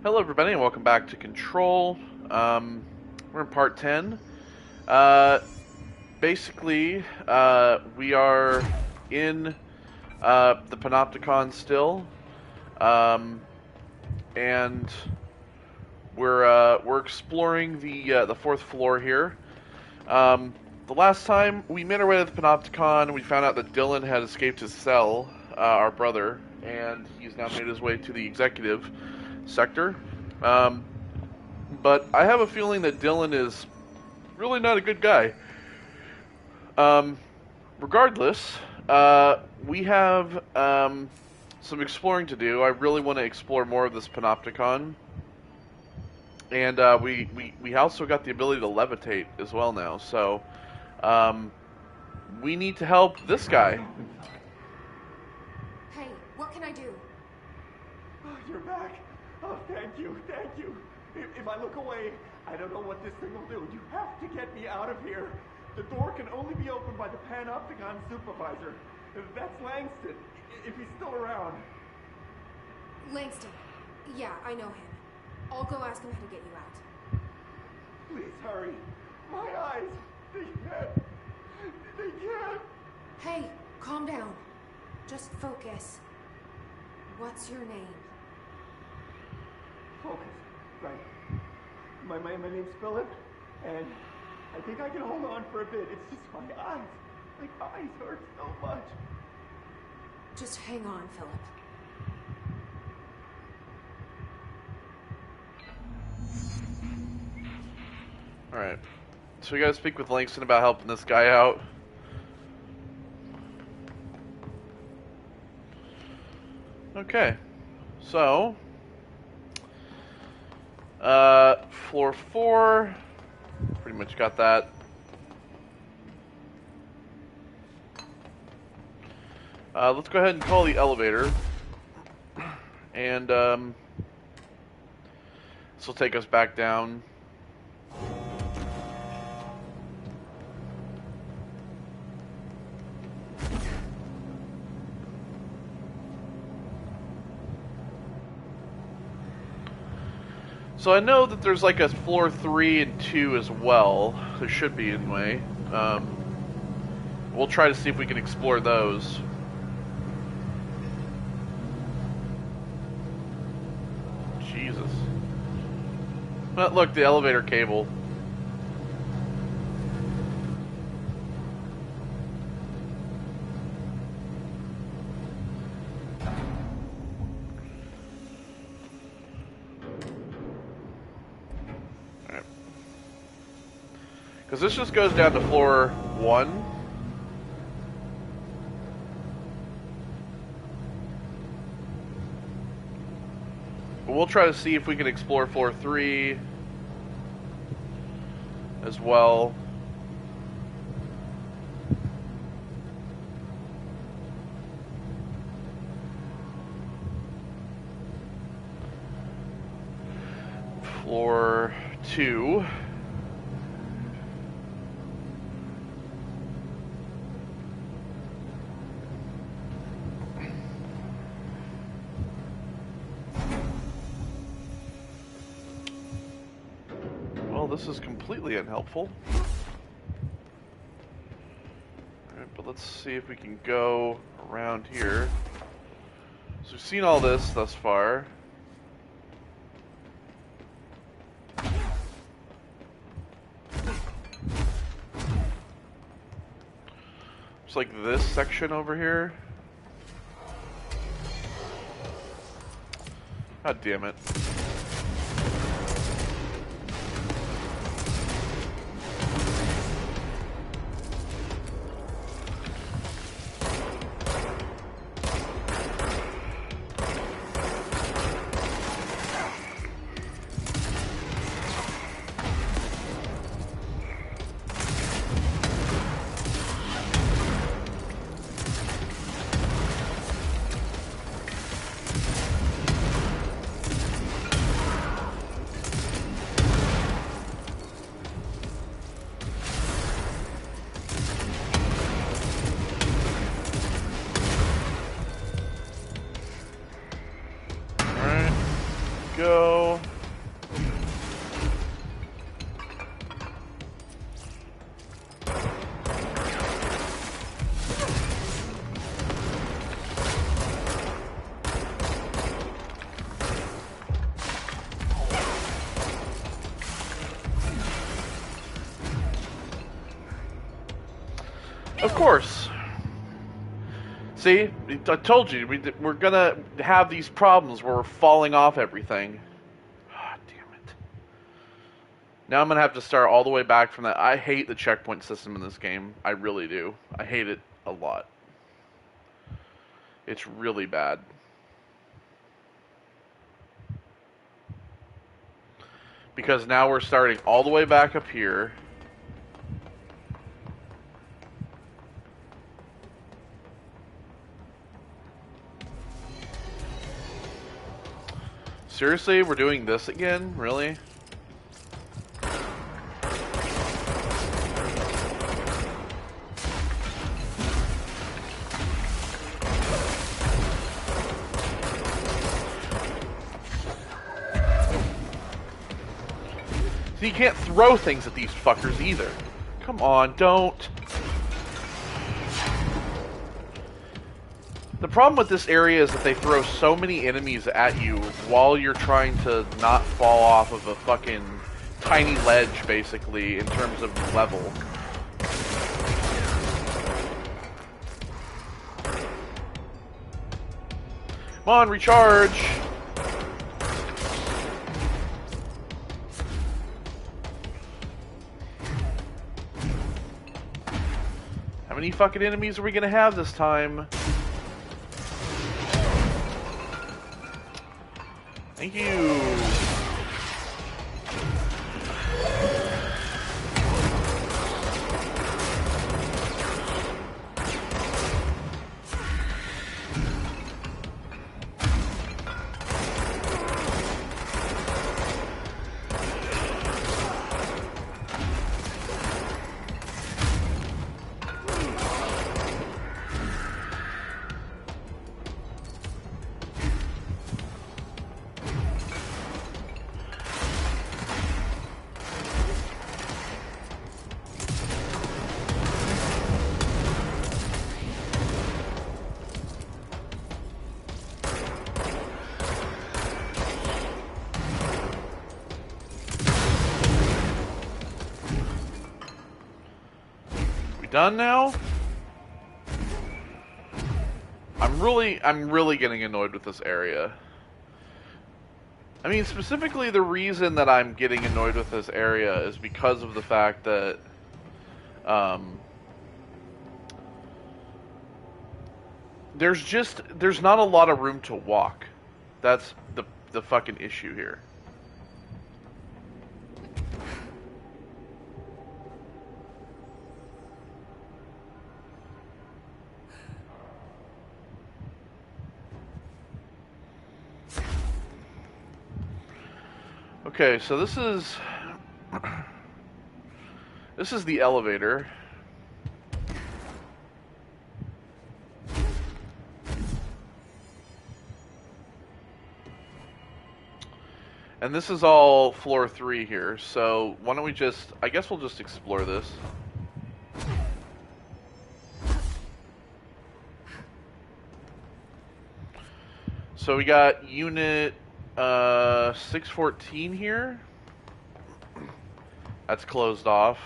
Hello, everybody, and welcome back to Control. We're in part 10. Uh, we are in the Panopticon still, and we're exploring the fourth floor here. The last time we made our way to the Panopticon, we found out that Dylan had escaped his cell, our brother, and he's now made his way to the executive sector. But I have a feeling that Dylan is really not a good guy. Regardless, we have some exploring to do. I really want to explore more of this Panopticon. And we also got the ability to levitate as well now. So we need to help this guy. Hey, what can I do? Oh, you're back. Oh, thank you. If I look away, I don't know what this thing will do. You have to get me out of here. The door can only be opened by the Panopticon supervisor. That's Langston, if he's still around. Langston. Yeah, I know him. I'll go ask him how to get you out. Please hurry. My eyes. They can't. Hey, calm down. Just focus. What's your name? Focus. Right. My name's Philip, and I think I can hold on for a bit. It's just my eyes. My eyes hurt so much. Just hang on, Philip. Alright. So we gotta speak with Langston about helping this guy out. Okay. So floor 4. Pretty much got that. Let's go ahead and call the elevator. And this will take us back down. So I know that there's like a floor 3 and 2 as well. There should be anyway. We'll try to see if we can explore those. Jesus. But look, the elevator cable. Because this just goes down to floor 1. But we'll try to see if we can explore floor 3 as well. Floor 2. This is completely unhelpful. Alright, but let's see if we can go around here. So we've seen all this thus far. It's like this section over here. God damn it. Go. Of course. See, I told you, we're gonna have these problems where we're falling off everything. Ah, damn it. Now I'm gonna have to start all the way back from that. I hate the checkpoint system in this game. I really do. I hate it a lot. It's really bad. Because now we're starting all the way back up here. Seriously, we're doing this again? Really? So you can't throw things at these fuckers either. Come on, don't. The problem with this area is that they throw so many enemies at you while you're trying to not fall off of a fucking tiny ledge, basically, in terms of level. Come on, recharge! How many fucking enemies are we gonna have this time? Thank you. Done now? I'm really getting annoyed with this area. I mean, specifically the reason that I'm getting annoyed with this area is because of the fact that there's not a lot of room to walk. That's the fucking issue here. Okay, so this is the elevator. And this is all floor 3 here. So why don't we I guess we'll just explore this. So we got unit 614 here. That's closed off.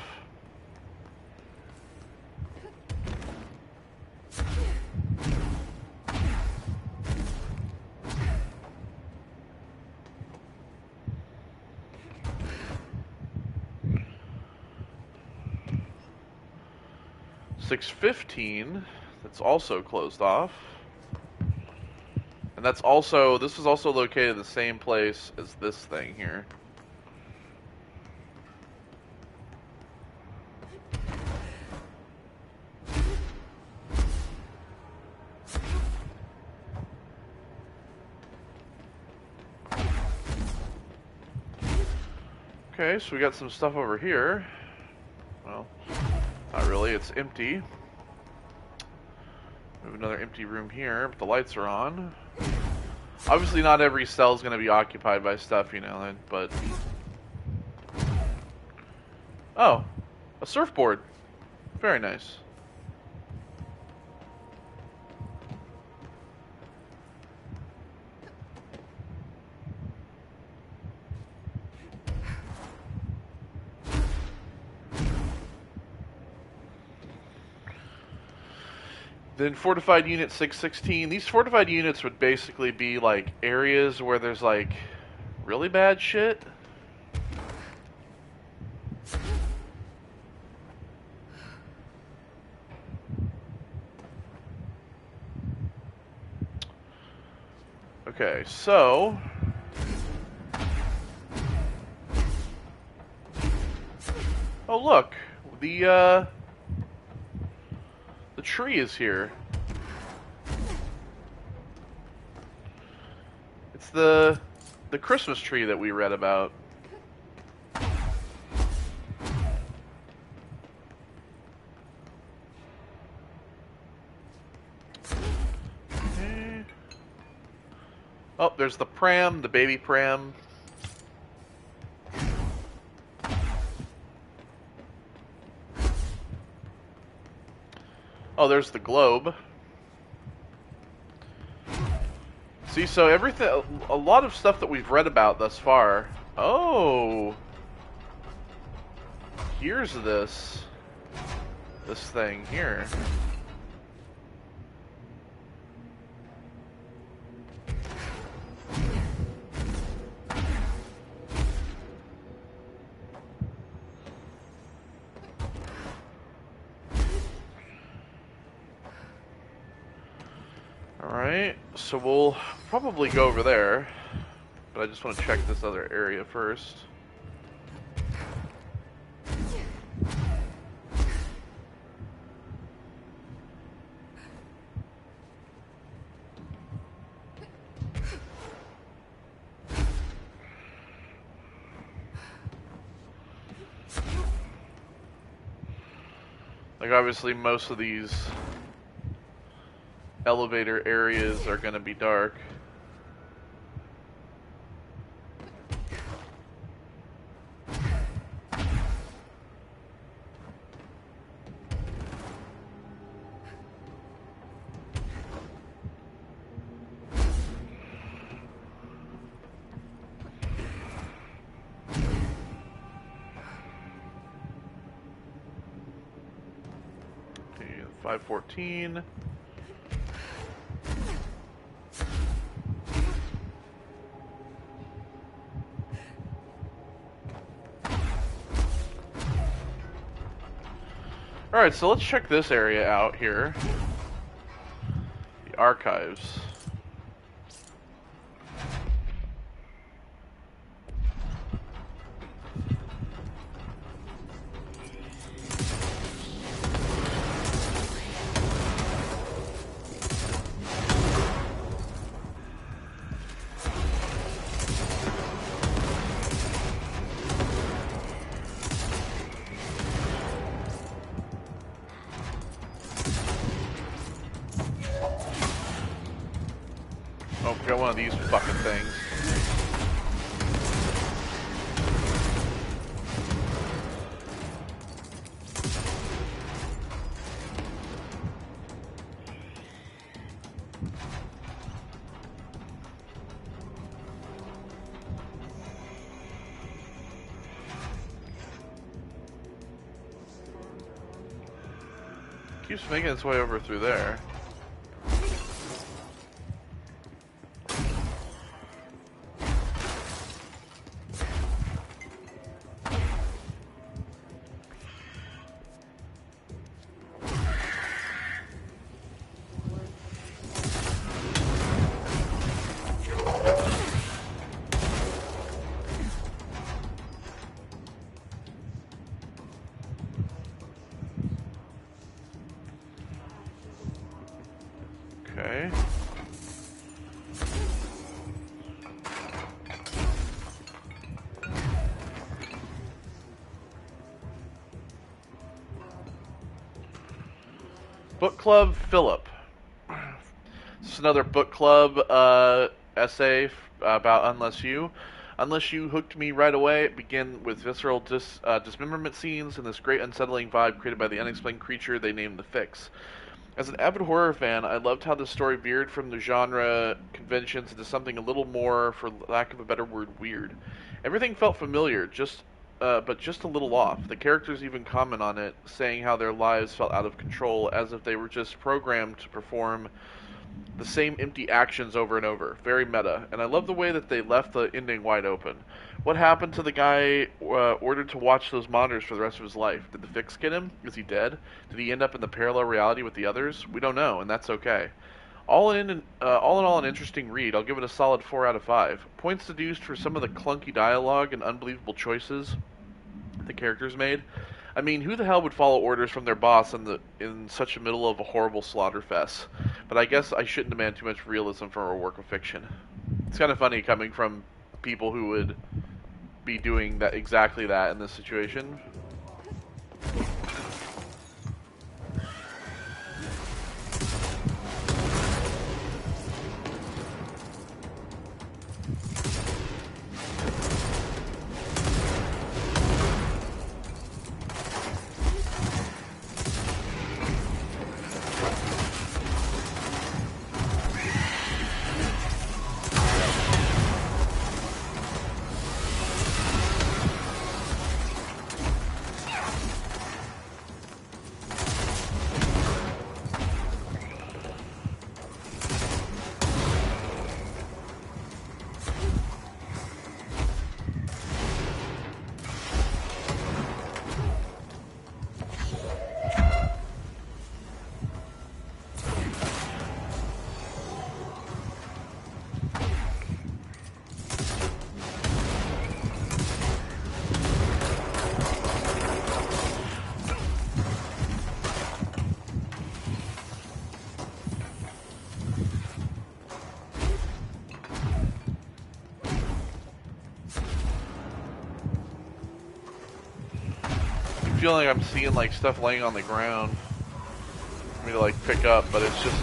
.615, that's also closed off. And this is also located in the same place as this thing here. Okay, so we got some stuff over here. Well, not really, it's empty. We have another empty room here, but the lights are on. Obviously not every cell is going to be occupied by stuff, you know, but... Oh, a surfboard. Very nice. Then Fortified Unit 616. These fortified units would basically be like areas where there's like really bad shit. Okay, so oh look, the tree is here. It's the Christmas tree that we read about. Okay. Oh, there's the pram, the baby pram. Oh, there's the globe. See, so everything, a lot of stuff that we've read about thus far. Oh, here's this thing here. Alright, so we'll probably go over there, but I just want to check this other area first. Like, obviously most of these elevator areas are going to be dark. Okay, 514. Alright, so let's check this area out here. The archives. Oh, got one of these fucking things. Keeps making its way over through there. Okay. Book Club Philip. This is another book club essay about Unless You hooked me right away. It began with visceral dismemberment scenes and this great unsettling vibe created by the unexplained creature they named the Fix. As an avid horror fan, I loved how the story veered from the genre conventions into something a little more, for lack of a better word, weird. Everything felt familiar, just but just a little off. The characters even comment on it, saying how their lives felt out of control, as if they were just programmed to perform the same empty actions over and over. Very meta. And I love the way that they left the ending wide open. What happened to the guy ordered to watch those monitors for the rest of his life? Did the fix get him? Is he dead? Did he end up in the parallel reality with the others? We don't know, and that's okay. All in all, an interesting read. I'll give it a solid 4 out of 5. Points deduced for some of the clunky dialogue and unbelievable choices the characters made. I mean, who the hell would follow orders from their boss in such a middle of a horrible slaughter fest? But I guess I shouldn't demand too much realism from a work of fiction. It's kind of funny coming from people who would be doing that exactly that in this situation. Feeling like I'm seeing like stuff laying on the ground for me to like pick up, but it's just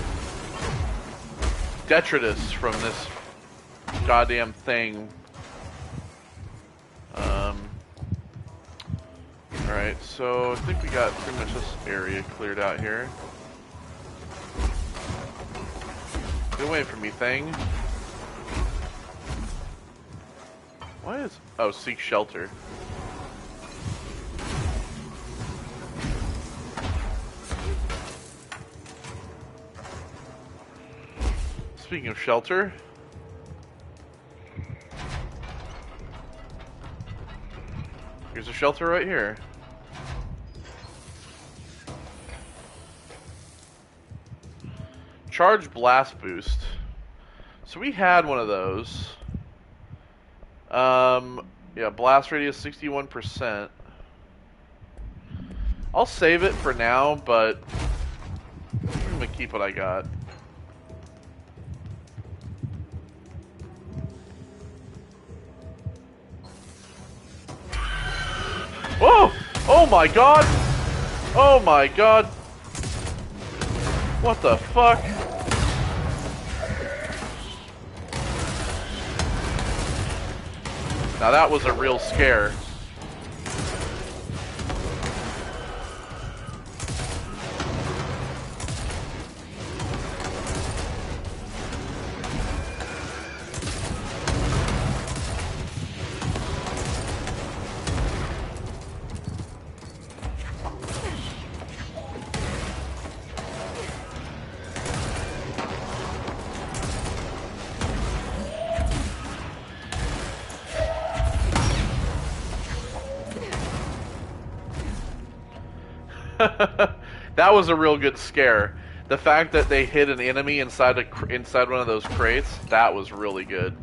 detritus from this goddamn thing. Alright, so I think we got pretty much this area cleared out here. Get away from me, thing. Why is... Oh, seek shelter. Speaking of shelter, here's a shelter right here. Charge blast boost. So we had one of those. Yeah, blast radius 61%. I'll save it for now, but I'm gonna keep what I got. Whoa! Oh my god! Oh my god! What the fuck? Now that was a real scare. That was a real good scare. The fact that they hid an enemy inside one of those crates, that was really good.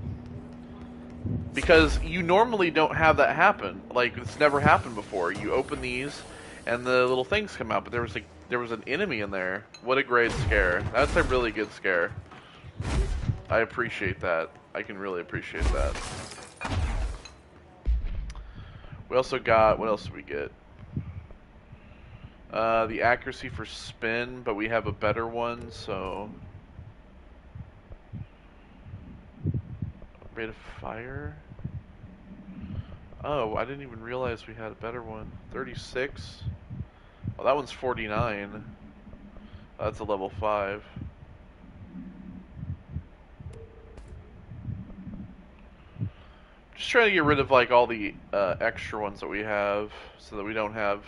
Because you normally don't have that happen. Like, it's never happened before. You open these, and the little things come out, but there was an enemy in there. What a great scare. That's a really good scare. I appreciate that. I can really appreciate that. We also got, what else did we get? The accuracy for spin, but we have a better one, so... Rate of fire? Oh, I didn't even realize we had a better one. 36? Oh, that one's 49. That's a level 5. Just trying to get rid of like all the extra ones that we have, so that we don't have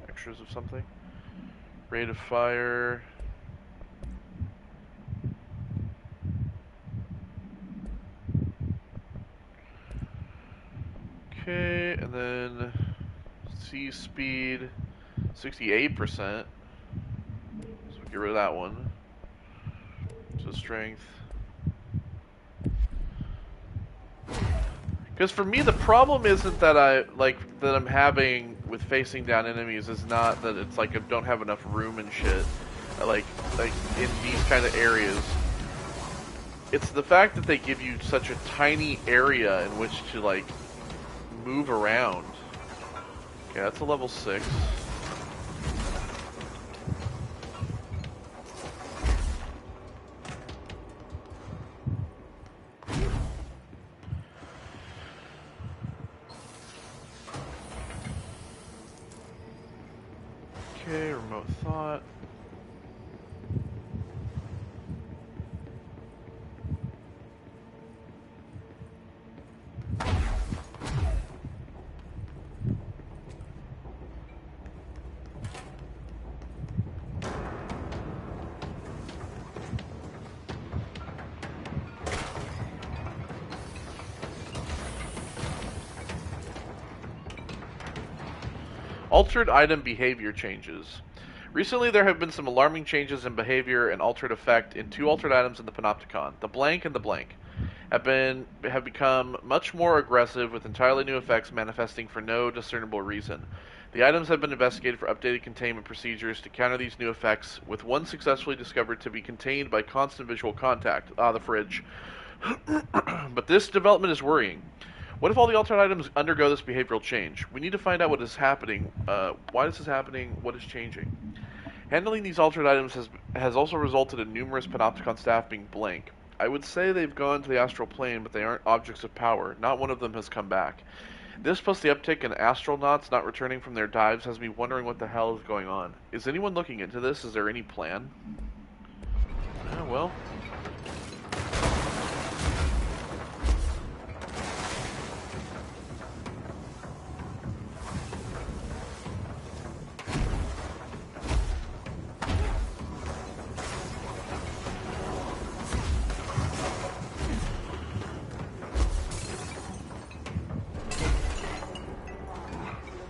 extras of something. Rate of fire. Okay, and then C speed, 68%. So we get rid of that one. So strength. Because for me, the problem isn't that I'm having with facing down enemies is not that it's like I don't have enough room and shit. Like in these kind of areas. It's the fact that they give you such a tiny area in which to like move around. Okay, that's a level 6. Okay, remote thought. Altered item behavior changes. Recently, there have been some alarming changes in behavior and altered effect in 2 altered items in the Panopticon. The blank and the blank have become much more aggressive with entirely new effects manifesting for no discernible reason. The items have been investigated for updated containment procedures to counter these new effects, with one successfully discovered to be contained by constant visual contact. The fridge. But this development is worrying. What if all the altered items undergo this behavioral change? We need to find out what is happening. Why this is happening? What is changing? Handling these altered items has also resulted in numerous Panopticon staff being blank. I would say they've gone to the astral plane, but they aren't objects of power. Not one of them has come back. This plus the uptick in astronauts not returning from their dives has me wondering what the hell is going on. Is anyone looking into this? Is there any plan? Well...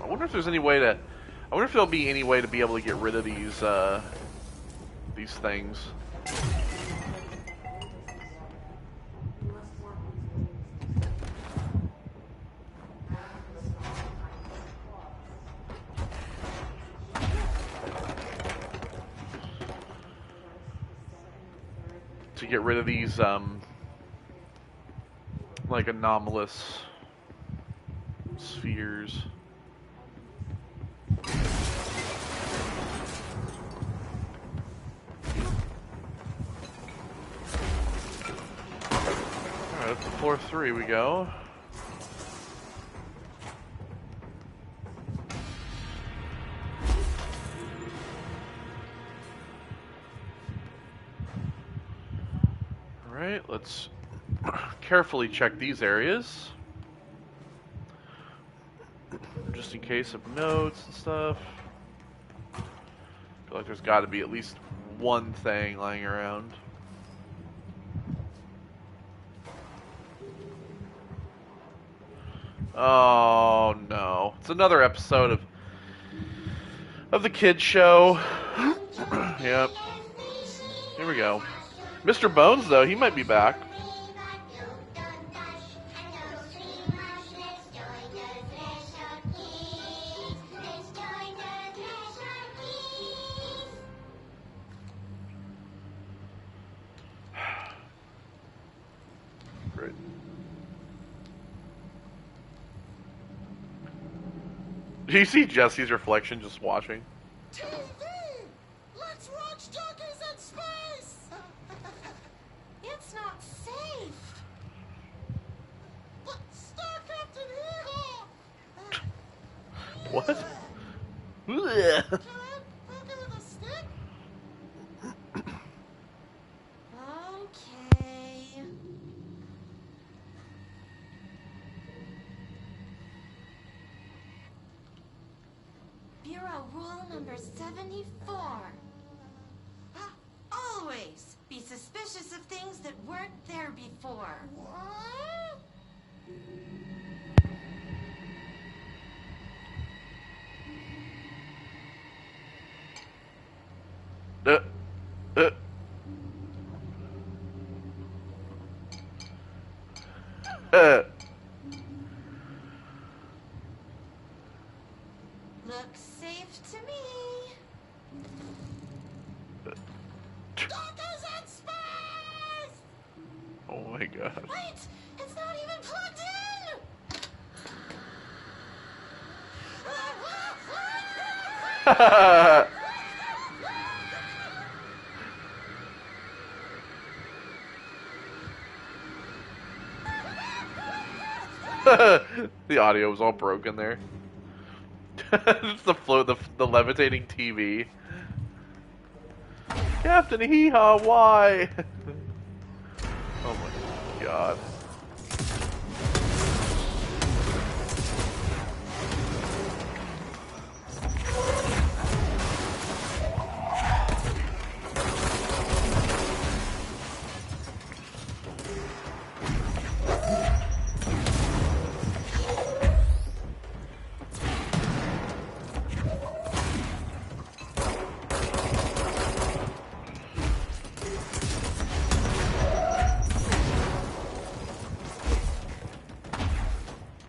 I wonder if there's any way to... I wonder if there'll be any way to be able to get rid of these things. To get rid of these, like anomalous spheres. Alright, up to floor 3 we go. Alright, let's carefully check these areas. Just in case of notes and stuff. I feel like there's got to be at least one thing lying around. Oh no. It's another episode of the kids show. Yep. Here we go. Mr. Bones though, he might be back. Great. Do you see Jesse's reflection just watching? TV! Let's watch Junkies in Space! It's not safe. But Star Captain Eagle! What? Can I poke it with a stick? Okay. Rule number 74. Always be suspicious of things that weren't there before. What? Uh. Looks safe to me. Doctors in space! Oh my god. Wait! It's not even plugged in! The audio was all broken there. It's the levitating TV. Captain Hee-Haw, why? Oh my god.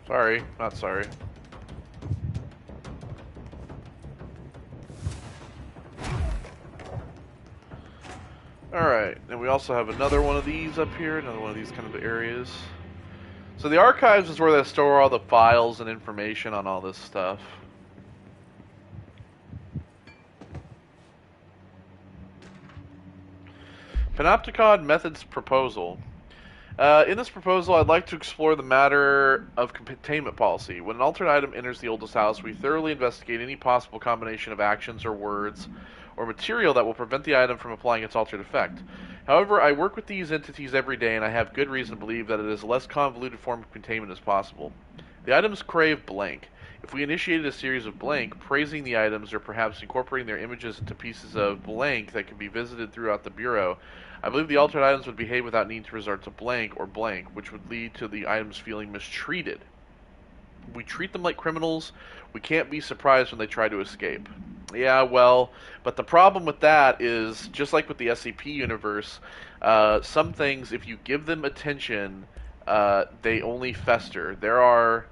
Sorry, not sorry. Alright, and we also have another one of these up here, another one of these kind of areas. So the archives is where they store all the files and information on all this stuff. Panopticon Methods Proposal. In this proposal, I'd like to explore the matter of containment policy. When an altered item enters the oldest house, we thoroughly investigate any possible combination of actions or words or material that will prevent the item from applying its altered effect. However, I work with these entities every day, and I have good reason to believe that it is a less convoluted form of containment as possible. The items crave blank. If we initiated a series of blank, praising the items or perhaps incorporating their images into pieces of blank that can be visited throughout the Bureau, I believe the altered items would behave without needing to resort to blank or blank, which would lead to the items feeling mistreated. We treat them like criminals. We can't be surprised when they try to escape. Yeah, well, but the problem with that is, just like with the SCP universe, some things, if you give them attention, they only fester. There are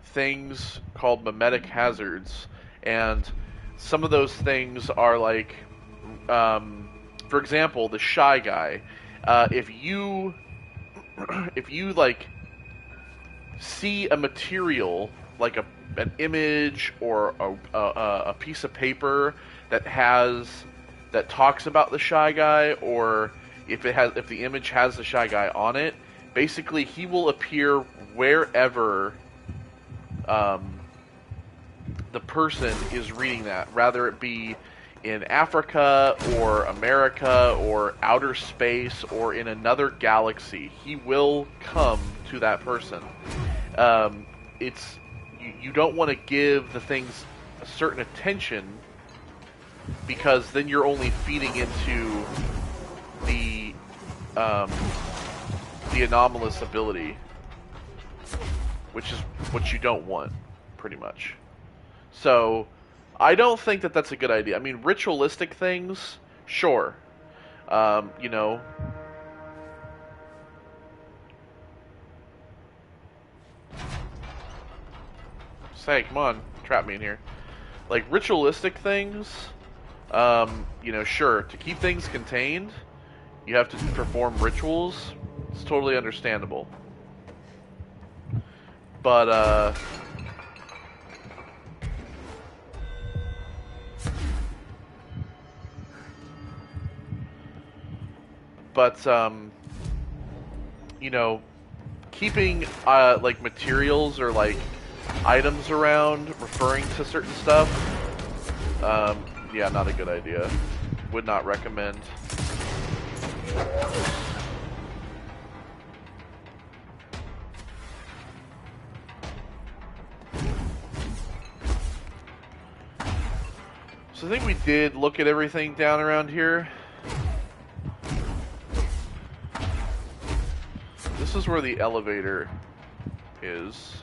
things called mimetic hazards, and some of those things are like, for example, the shy guy. If you like see a material like an image or a piece of paper that talks about the shy guy, or if the image has the shy guy on it, basically he will appear wherever the person is reading that, rather it be in Africa or America or outer space or in another galaxy. He will come to that person. You don't want to give the things a certain attention, because then you're only feeding into the anomalous ability, which is what you don't want, pretty much. So I don't think that that's a good idea. I mean, ritualistic things, sure. You know. Say, come on, trap me in here. Like, ritualistic things, you know, sure. To keep things contained, you have to perform rituals. It's totally understandable. But, you know, keeping, like, materials or, like, items around referring to certain stuff, yeah, not a good idea. Would not recommend. So I think we did look at everything down around here. This is where the elevator is.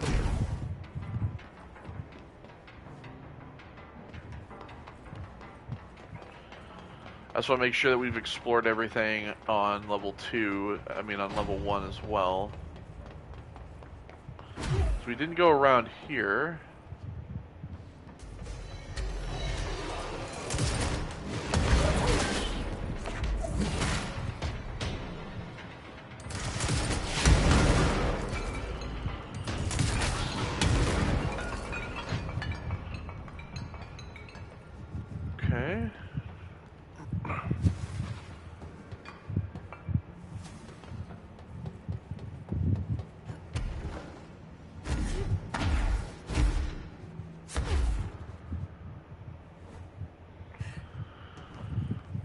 I just want to make sure that we've explored everything on level 2, I mean on level 1 as well. So we didn't go around here. Okay.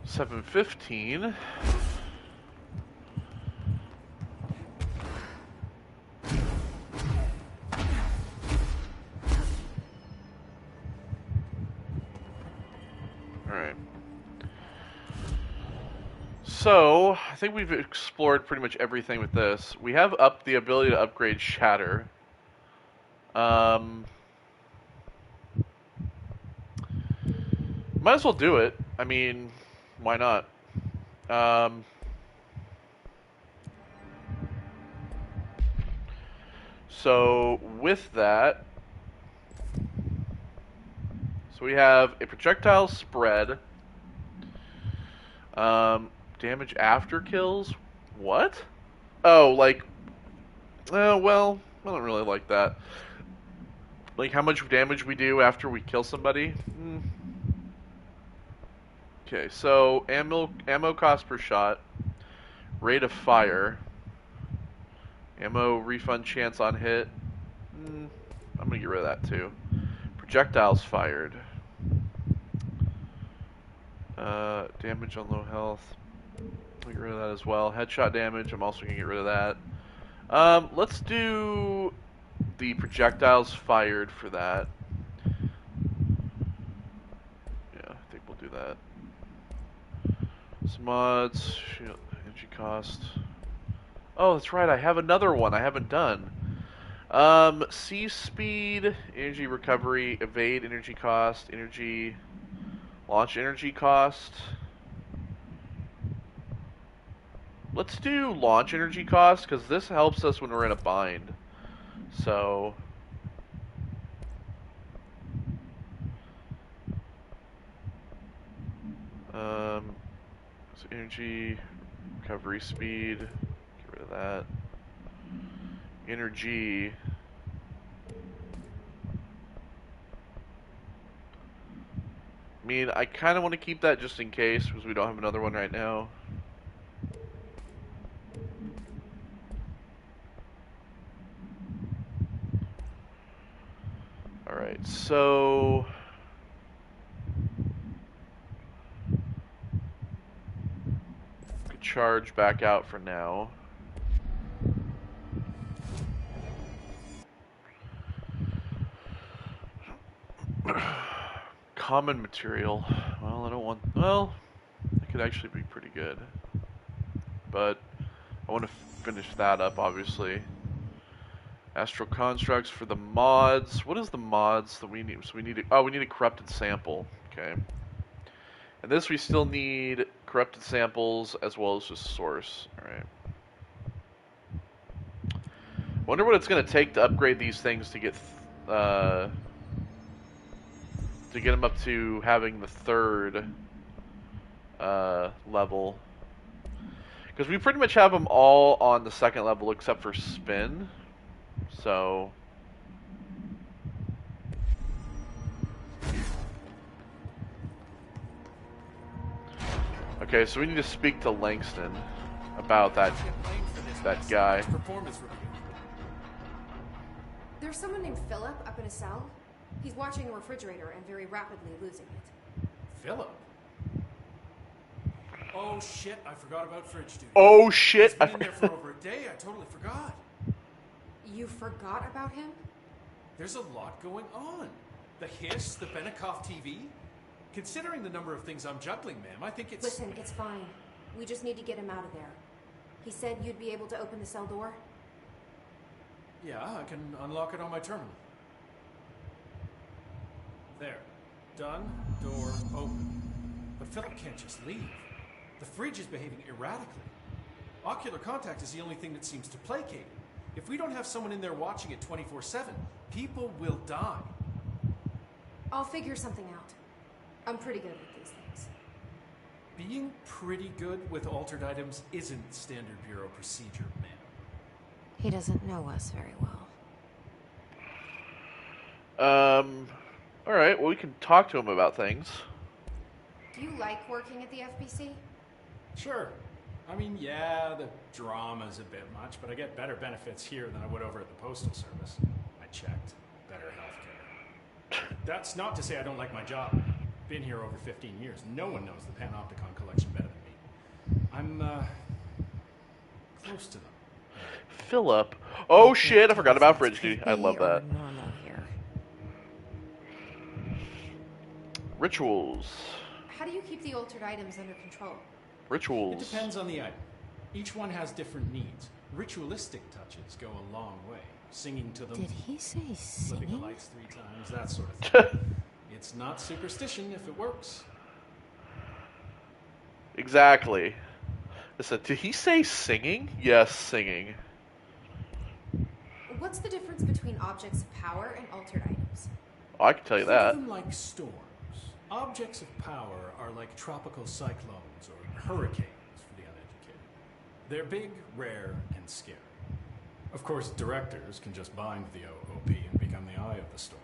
$7.15. Alright. So, I think we've explored pretty much everything with this. We have up the ability to upgrade Shatter. Might as well do it. I mean, why not? So, with that, so we have a projectile spread. Damage after kills? What? Oh, like, well, I don't really like that. Like how much damage we do after we kill somebody? Okay, so ammo cost per shot, rate of fire, ammo refund chance on hit. I'm gonna get rid of that too. Projectiles fired. Damage on low health. I'll get rid of that as well. Headshot damage, I'm also gonna get rid of that. Let's do the projectiles fired for that. Yeah, I think we'll do that. Some mods, shield, energy cost. Oh, that's right, I have another one I haven't done. C speed, energy recovery, evade energy cost, energy, launch energy cost. Let's do launch energy cost, because this helps us when we're in a bind. So, so energy, recovery speed, get rid of that. Energy. I mean, I kind of want to keep that just in case, because we don't have another one right now. Alright, so... could charge back out for now. Common material. Well, I don't want... well, it could actually be pretty good. But I want to finish that up, obviously. Astral constructs for the mods. What is the mods that we need? So we need we need a corrupted sample. Okay. And this we still need corrupted samples as well as just source. Alright. Wonder what it's going to take to upgrade these things to get them up to having the third level. Because we pretty much have them all on the second level except for spin. So... okay, so we need to speak to Langston about that guy. There's someone named Philip up in a cell. He's watching a refrigerator and very rapidly losing it. Philip? Oh shit, I forgot about fridge duty. Oh shit! He's been in there for over a day, I totally forgot. You forgot about him? There's a lot going on. The hiss, the Benikoff TV. Considering the number of things I'm juggling, ma'am, I think it's... Listen, it's fine. We just need to get him out of there. He said you'd be able to open the cell door? Yeah, I can unlock it on my terminal. There. Done. Door open. But Philip can't just leave. The fridge is behaving erratically. Ocular contact is the only thing that seems to placate him. If we don't have someone in there watching it 24/7, people will die. I'll figure something out. I'm pretty good with these things. Being pretty good with altered items isn't standard Bureau procedure, ma'am. He doesn't know us very well. Alright, well, we can talk to him about things. Do you like working at the FBC? Sure. I mean, yeah, the drama's a bit much, but I get better benefits here than I would over at the Postal Service. I checked. Better healthcare. That's not to say I don't like my job. Been here over 15 years. No one knows the Panopticon collection better than me. I'm, close to them. Philip. Oh shit, I forgot about Fridge Duty. I love that. Normal here. Rituals. How do you keep the altered items under control? Rituals. It depends on the item. Each one has different needs. Ritualistic touches go a long way. Singing to them. Did he say Flipping the singing? lights 3 times, that sort of thing. It's not superstition if it works. Exactly. I said, did he say singing? Yes, singing. What's the difference between objects of power and altered items? Oh, I can tell you Think of that. them like storms. Objects of power are like tropical cyclones or hurricanes for the uneducated. They're big, rare, and scary. Of course, directors can just bind the OOP and become the eye of the storm.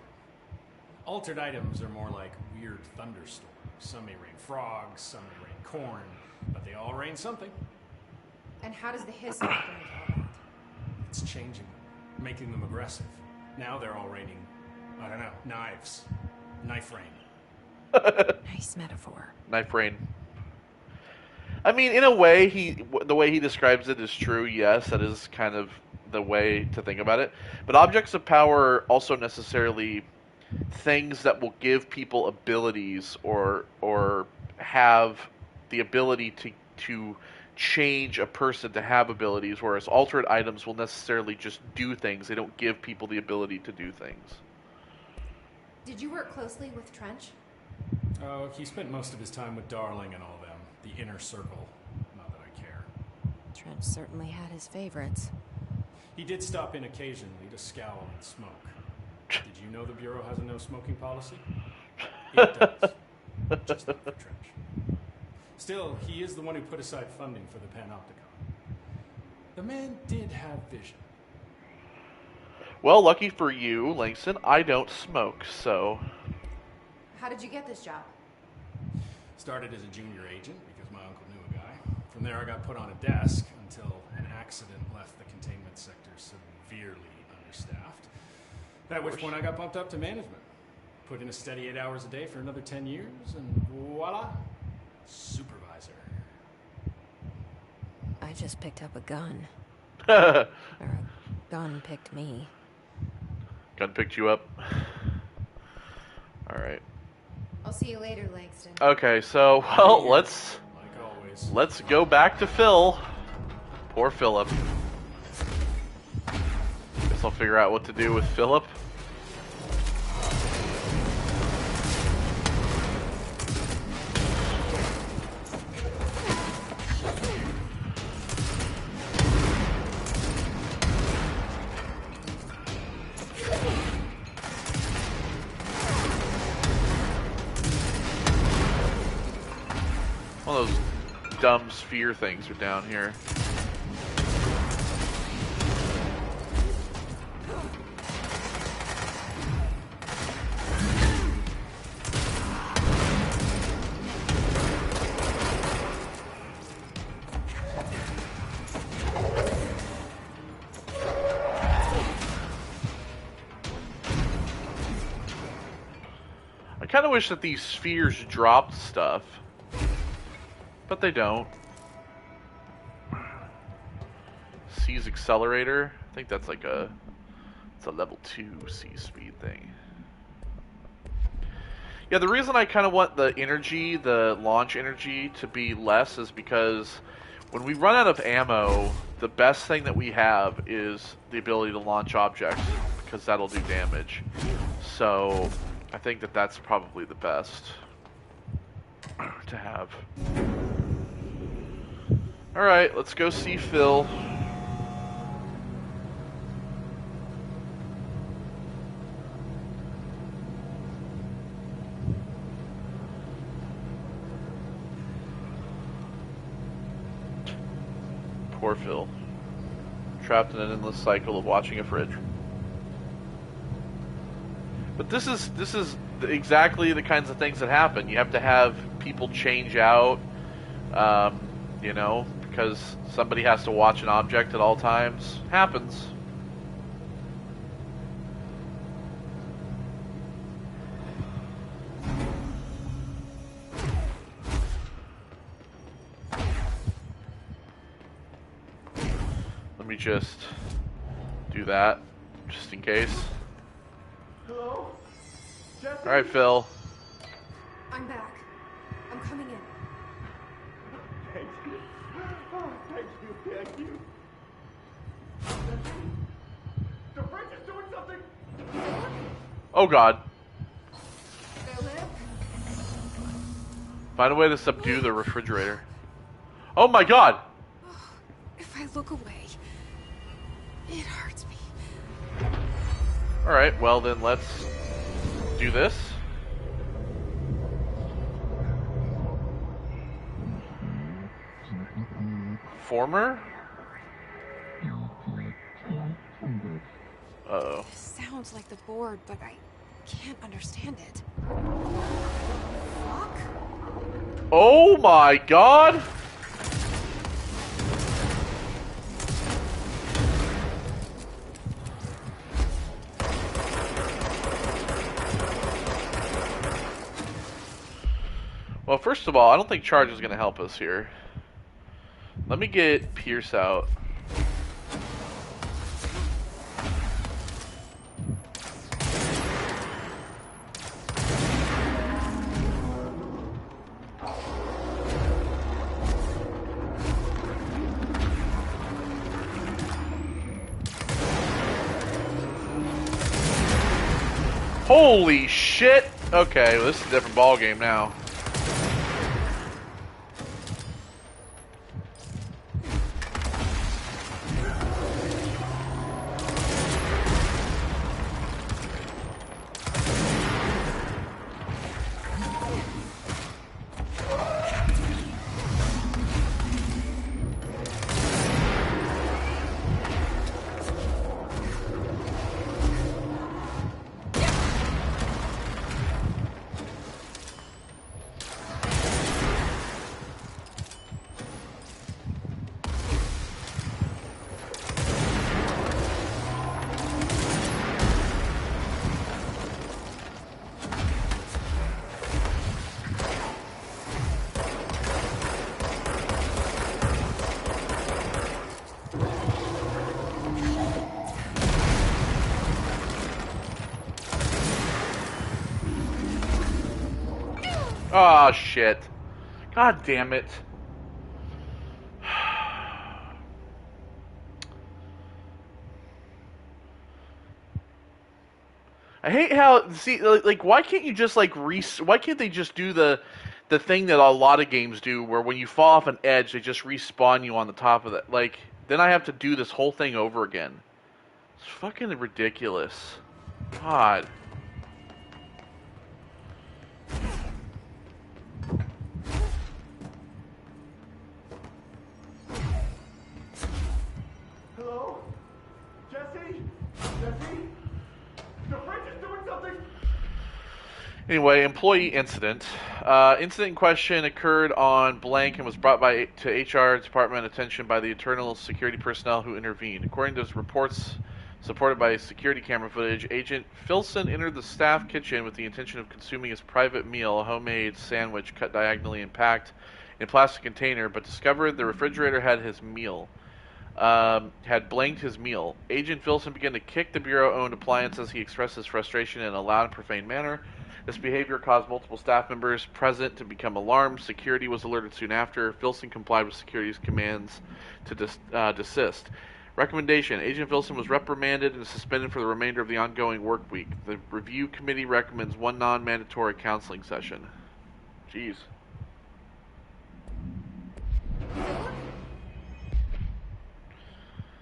Altered items are more like weird thunderstorms. Some may rain frogs, some may rain corn, but they all rain something. And how does the hiss factor into all that? It's changing them, making them aggressive. Now they're all raining, I don't know, knives. Knife rain. Nice metaphor. Knife rain. I mean, in a way, the way he describes it is true. Yes, that is kind of the way to think about it. But objects of power are also necessarily things that will give people abilities or have the ability to change a person to have abilities, whereas altered items will necessarily just do things. They don't give people the ability to do things. Did you work closely with Trench? Oh, he spent most of his time with Darling and all them. The inner circle. Not that I care. Trench certainly had his favorites. He did stop in occasionally to scowl and smoke. Did you know the Bureau has a no-smoking policy? It does. Just not for Trench. Still, he is the one who put aside funding for the Panopticon. The man did have vision. Well, lucky for you, Langston, I don't smoke, so... How did you get this job? Started as a junior agent because my uncle knew a guy. From there I got put on a desk until an accident left the containment sector severely understaffed. At which point I got bumped up to management. Put in a steady 8 hours a day for another 10 years, and voila, supervisor. I just picked up a gun. Or a gun picked me. Gun picked you up. Alright. I'll see you later, Langston. Okay, so, well, let's Like always. go back to Phil. Poor Philip. Guess I'll figure out what to do with Philip. One of those dumb sphere things are down here. I kind of wish that these spheres dropped stuff. But they don't. Seize accelerator. I think that's like a It's a level 2 C speed thing. Yeah, the reason I kind of want the energy, the launch energy, to be less is because when we run out of ammo, the best thing that we have is the ability to launch objects, because that'll do damage. So, I think that that's probably the best to have. Alright, let's go see Phil. Poor Phil. Trapped in an endless cycle of watching a fridge. But this is exactly the kinds of things that happen. You have to have people change out, you know, because somebody has to watch an object at all times. Happens. Let me just do that, just in case. Hello? Jesse? Alright, Phil. I'm back. I'm coming in. Thank you. Oh, thank you, thank you. Jesse? The fridge is doing something! Oh god. Philip? Find a way to subdue the refrigerator. Oh my god! If I look away, it hurts me. Alright, well then let's do this. Former? Uh-oh. This sounds like the board, but I can't understand it. Fuck? Oh my god! Well, first of all, I don't think charge is going to help us here. Let me get Pierce out. Holy shit! Okay, well, this is a different ball game now. Oh shit. God damn it. I hate how, see, like, why can't you just, like, why can't they just do the thing that a lot of games do, where when you fall off an edge, they just respawn you on the top of it? Like, then I have to do this whole thing over again. It's fucking ridiculous. God. Hello? Jesse? Jesse? The fridge is doing something! Anyway, employee incident. Incident in question occurred on blank and was brought to HR department attention by the internal security personnel who intervened. According to reports supported by security camera footage, Agent Filson entered the staff kitchen with the intention of consuming his private meal, a homemade sandwich cut diagonally and packed in a plastic container, but discovered the refrigerator had his meal. had blanked his meal. Agent Filson began to kick the Bureau-owned appliance as he expressed his frustration in a loud and profane manner. This behavior caused multiple staff members present to become alarmed. Security was alerted soon after. Filson complied with security's commands to desist. Recommendation: Agent Filson was reprimanded and suspended for the remainder of the ongoing work week. The review committee recommends one non-mandatory counseling session. Jeez.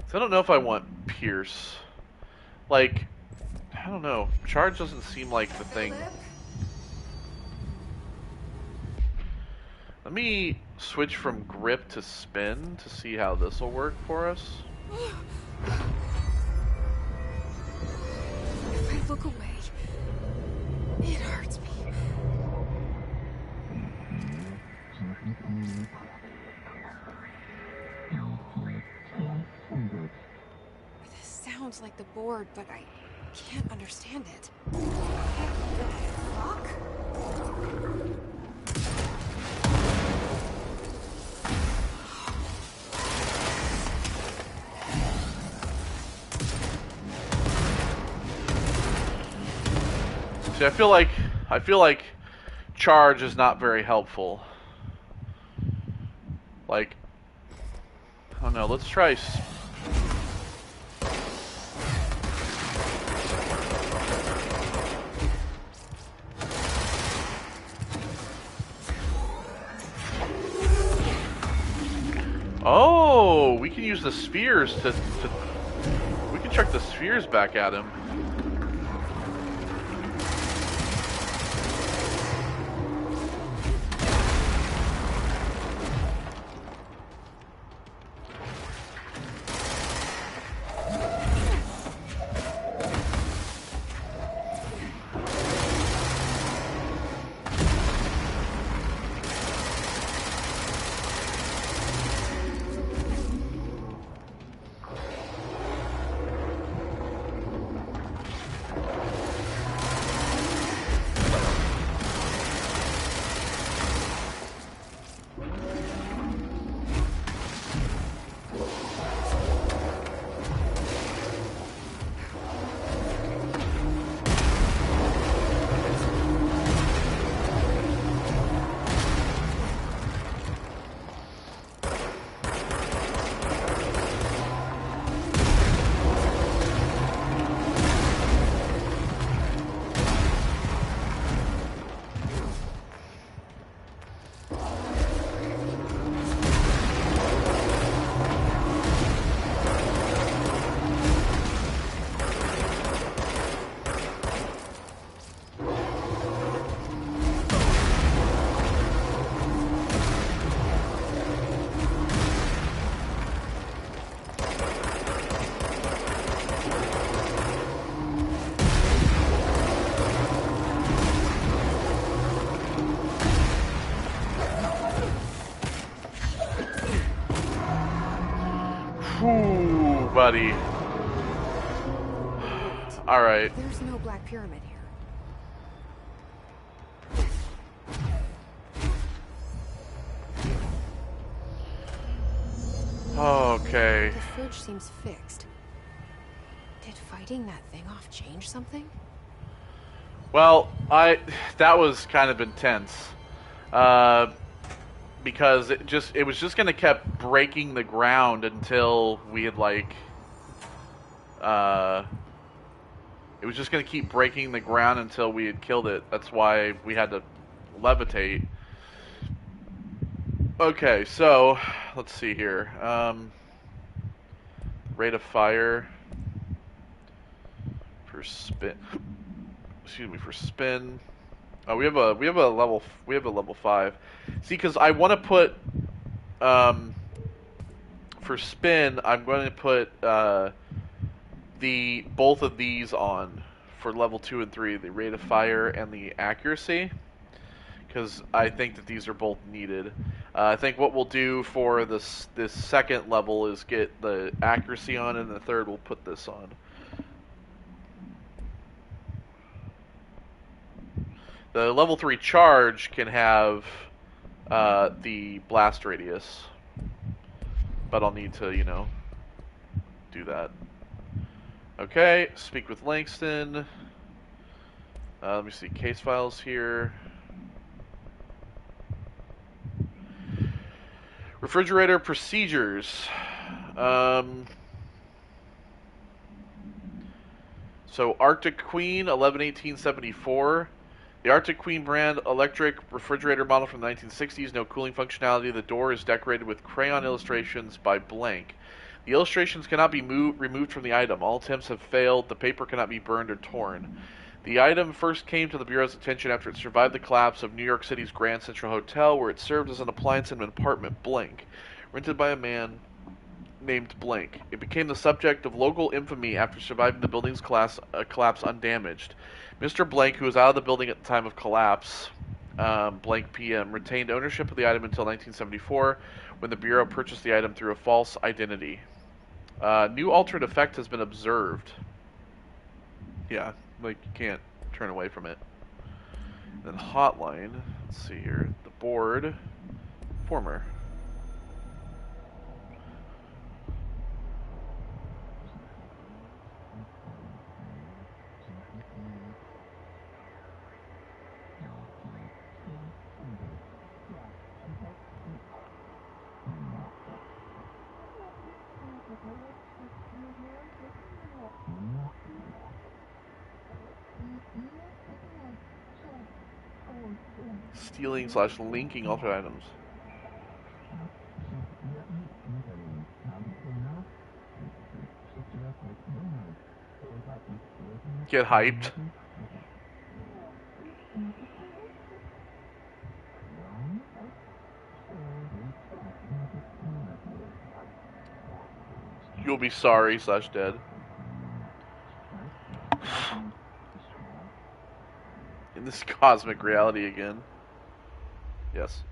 So I don't know if I want Pierce. Like, I don't know. Charge doesn't seem like the thing. Let me switch from grip to spin to see how this will work for us. If I look away, it hurts me. This sounds like the board, but I can't understand it. The fuck? See, I feel like charge is not very helpful. Like, I don't know. Let's try. Oh, we can use the spheres to. We can chuck the spheres back at him. Ooh, buddy. Alright. There's no Black Pyramid here. Okay. The fridge seems fixed. Did fighting that thing off change something? Well, that was kind of intense. Because it was just gonna kept breaking the ground until we had like it was just gonna keep breaking the ground until we had killed it. That's why we had to levitate. Okay, so let's see here. Rate of fire for spin. Excuse me, for spin. Oh, we have a level 5. See, because I want to put for spin, I'm going to put both of these on for level 2 and 3, the rate of fire and the accuracy, because I think that these are both needed. I think what we'll do for this second level is get the accuracy on, and the third we'll put this on. The level 3 charge can have the blast radius, but I'll need to, do that. Okay, speak with Langston. Let me see, case files here. Refrigerator procedures. So Arctic Queen, 11/18/74. The Arctic Queen brand electric refrigerator model from the 1960s. No cooling functionality. The door is decorated with crayon illustrations by blank. The illustrations cannot be removed from the item. All attempts have failed. The paper cannot be burned or torn. The item first came to the Bureau's attention after it survived the collapse of New York City's Grand Central Hotel, where it served as an appliance in an apartment blank, rented by a man named Blank. It became the subject of local infamy after surviving the building's collapse undamaged. Mr. Blank, who was out of the building at the time of collapse, blank PM, retained ownership of the item until 1974, when the Bureau purchased the item through a false identity. New altered effect has been observed. Yeah, like you can't turn away from it. And then hotline. Let's see here. The board. Former. Stealing/linking altered items. Get hyped. You'll be sorry/dead. In this cosmic reality again. Yes.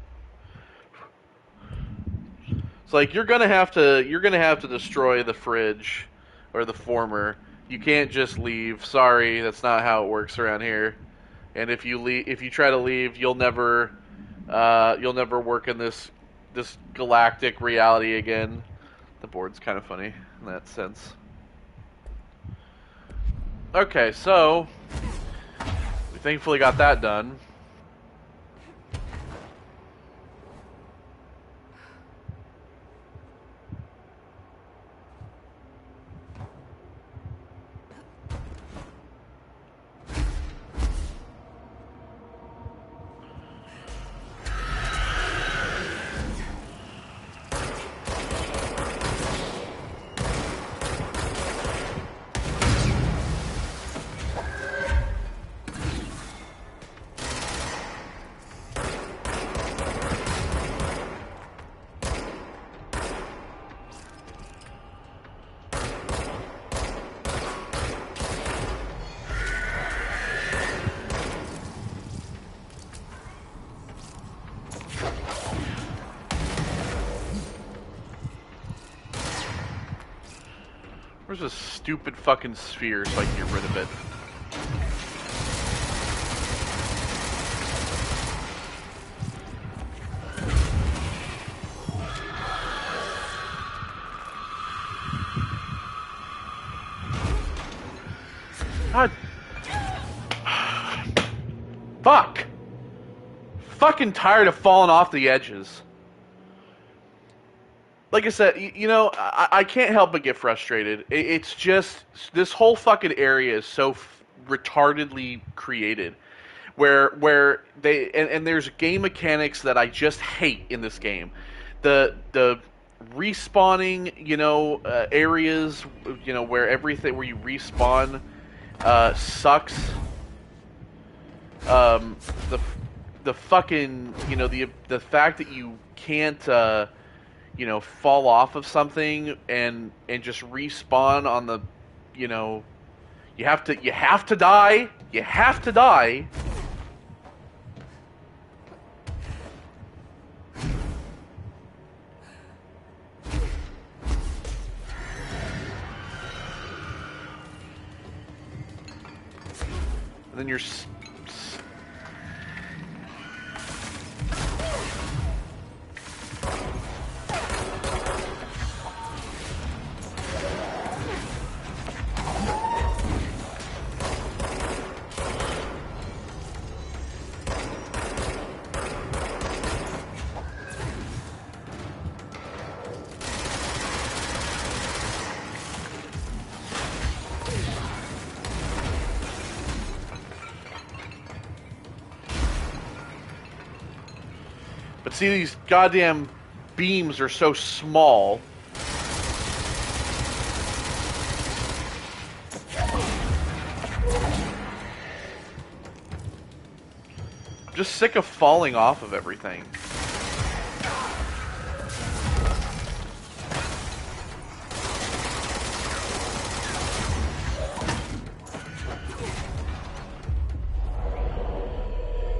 It's like you're gonna have to destroy the fridge or the former. You can't just leave. Sorry, that's not how it works around here. And if you try to leave, you'll never work in this galactic reality again. The board's kind of funny in that sense. Okay, so we thankfully got that done. Where's this stupid fucking sphere so I can get rid of it? God. Fuck! Fucking tired of falling off the edges. Like I said, you know, I can't help but get frustrated. It's just, this whole fucking area is so retardedly created. Where they, and there's game mechanics that I just hate in this game. The respawning, you know, areas, you know, where you respawn, sucks. The fucking, you know, the fact that you can't, you know, fall off of something and just respawn on the, you know, you have to die. You have to die. And then you're But see, these goddamn beams are so small. I'm just sick of falling off of everything.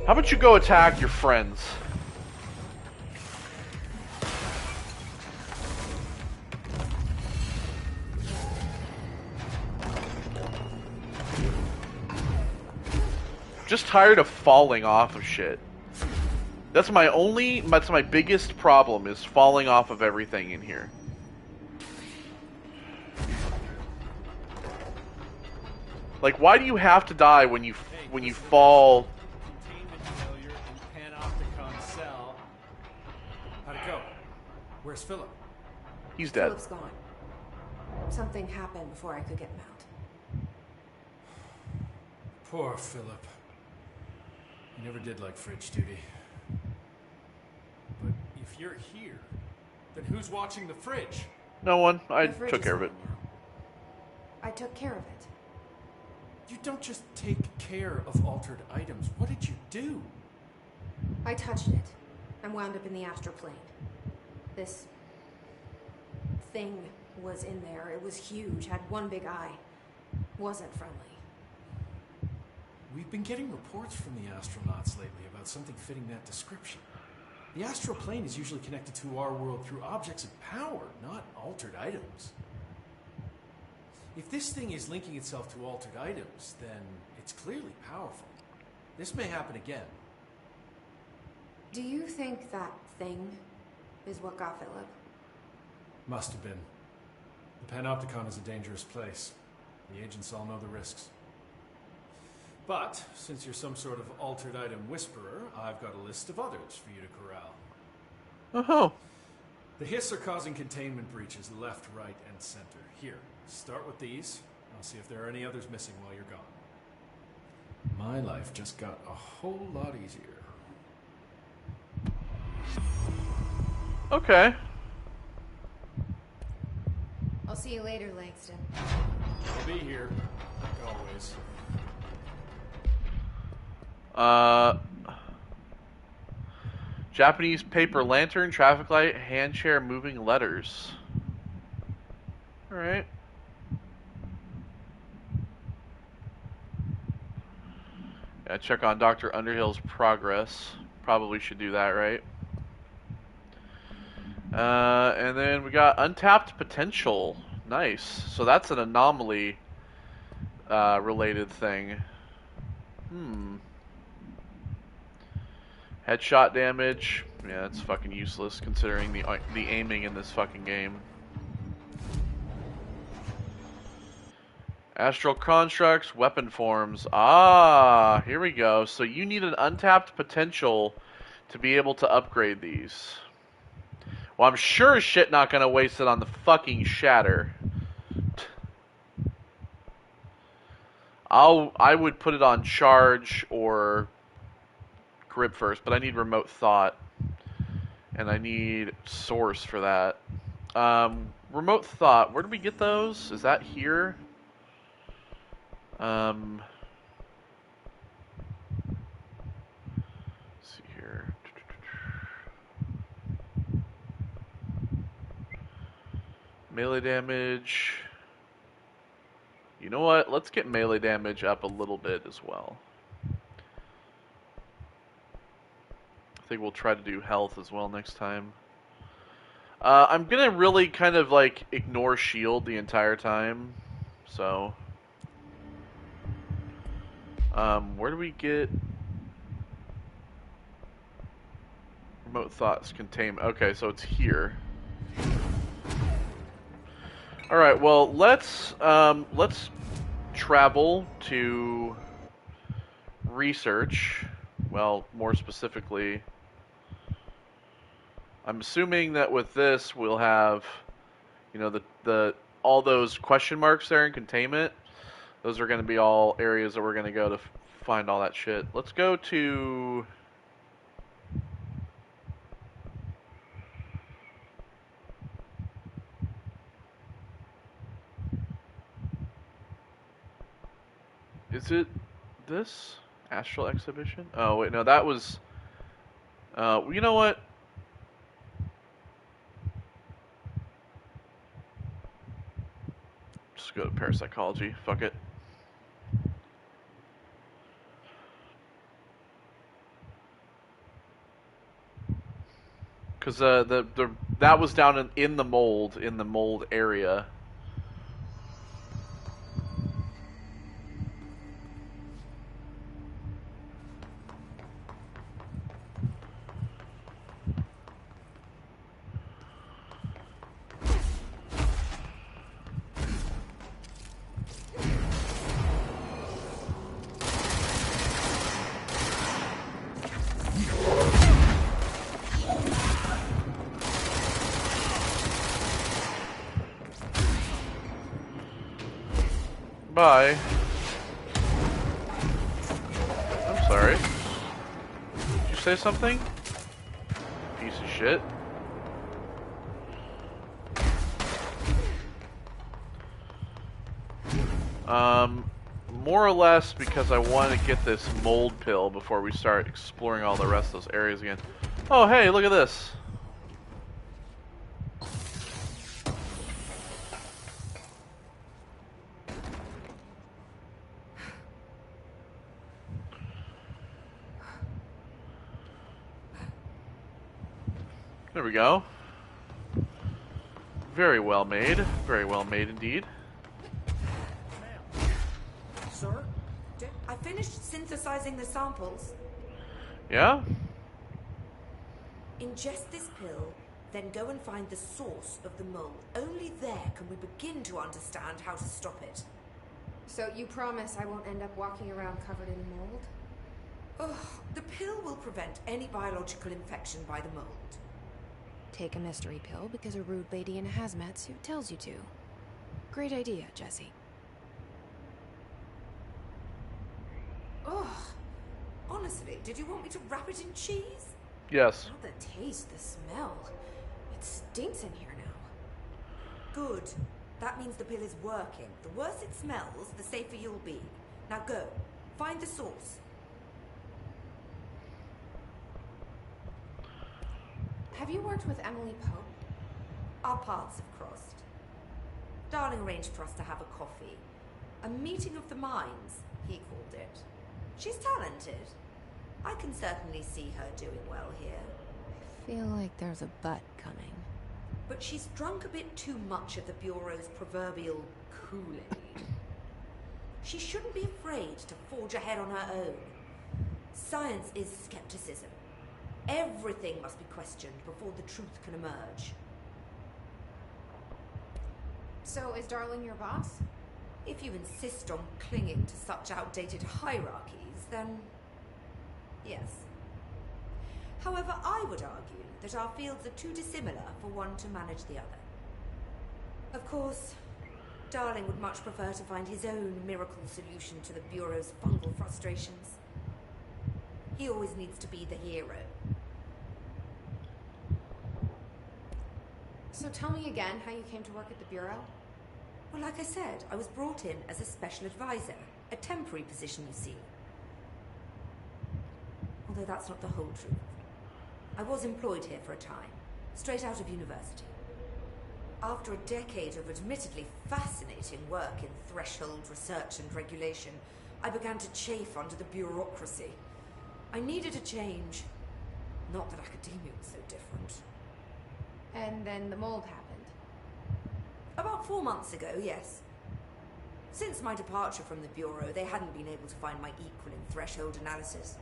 How about you go attack your friends? Just tired of falling off of shit. That's my biggest problem is falling off of everything in here. Like, why do you have to die when you fall? Containment failure in Panopticon cell. How'd it go? Where's Philip? He's dead. Philip's gone. Something happened before I could get him out. Poor Philip. He never did like fridge duty. But if you're here, then who's watching the fridge? No one. I The fridge took is care of fine it. now. I took care of it. You don't just take care of altered items. What did you do? I touched it and wound up in the astral plane. This thing was in there. It was huge, had one big eye. Wasn't friendly. We've been getting reports from the astronauts lately about something fitting that description. The astral plane is usually connected to our world through objects of power, not altered items. If this thing is linking itself to altered items, then it's clearly powerful. This may happen again. Do you think that thing is what got Philip? Must have been. The Panopticon is a dangerous place. The agents all know the risks. But, since you're some sort of altered item whisperer, I've got a list of others for you to corral. Oh. The Hiss are causing containment breaches left, right, and center. Here, start with these. I'll see if there are any others missing while you're gone. My life just got a whole lot easier. Okay. I'll see you later, Langston. I'll be here, like always. Japanese paper lantern, traffic light, hand chair, moving letters. Alright. Yeah, check on Dr. Underhill's progress. Probably should do that, right? And then we got untapped potential. Nice. So that's an anomaly related thing. Headshot damage. Yeah, that's fucking useless considering the aiming in this fucking game. Astral constructs, weapon forms. Ah, here we go. So you need an untapped potential to be able to upgrade these. Well, I'm sure as shit not gonna waste it on the fucking shatter. I would put it on charge or grip first, but I need remote thought. And I need source for that. Remote thought, where do we get those? Is that here? Let's see here. Melee damage. You know what? Let's get melee damage up a little bit as well. I think we'll try to do health as well next time. I'm gonna really kind of like ignore shield the entire time. So, where do we get remote thoughts containment? Okay, so it's here. All right. Well, let's travel to research. Well, more specifically, I'm assuming that with this we'll have, you know, the all those question marks there in containment. Those are going to be all areas that we're going to go to find all that shit. Let's go to Is it this? Astral Exhibition? Oh, wait, no, that was... you know what? Just go to parapsychology. Fuck it. Because that was down in the mold area. Bye. I'm sorry. Did you say something? Piece of shit. More or less because I want to get this mold pill before we start exploring all the rest of those areas again. Oh, hey, look at this. There we go. Very well made. Very well made indeed. Sir? I finished synthesizing the samples. Yeah? Ingest this pill, then go and find the source of the mold. Only there can we begin to understand how to stop it. So you promise I won't end up walking around covered in mold? Oh, the pill will prevent any biological infection by the mold. Take a mystery pill because a rude lady in a hazmat suit tells you to. Great idea, Jesse. Oh, honestly, did you want me to wrap it in cheese? Yes. Not the taste, the smell. It stinks in here now. Good. That means the pill is working. The worse it smells, the safer you'll be. Now go. Find the source. Have you worked with Emily Pope? Our paths have crossed. Darling arranged for us to have a coffee. A meeting of the minds, he called it. She's talented. I can certainly see her doing well here. I feel like there's a but coming. But she's drunk a bit too much of the Bureau's proverbial Kool-Aid. She shouldn't be afraid to forge ahead on her own. Science is skepticism. Everything must be questioned before the truth can emerge. So is Darling your boss? If you insist on clinging to such outdated hierarchies, then yes. However, I would argue that our fields are too dissimilar for one to manage the other. Of course, Darling would much prefer to find his own miracle solution to the Bureau's fungal frustrations. He always needs to be the hero. So tell me again how you came to work at the Bureau? Well, like I said, I was brought in as a special advisor. A temporary position, you see. Although that's not the whole truth. I was employed here for a time, straight out of university. After a decade of admittedly fascinating work in threshold research and regulation, I began to chafe under the bureaucracy. I needed a change. Not that academia was so different. And then the mold happened. About 4 months ago, yes. Since my departure from the Bureau, they hadn't been able to find my equal in threshold analysis.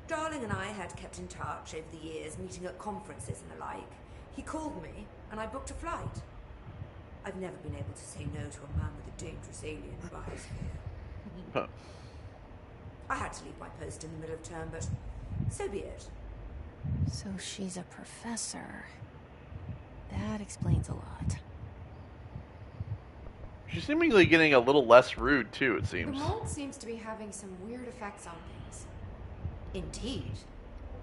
Darling and I had kept in touch over the years, meeting at conferences and the like. He called me, and I booked a flight. I've never been able to say no to a man with a dangerous alien biosphere. I had to leave my post in the middle of term, but so be it. So she's a professor. That explains a lot. She's seemingly getting a little less rude, too, it The seems. mold seems to be having some weird effects on things. Indeed.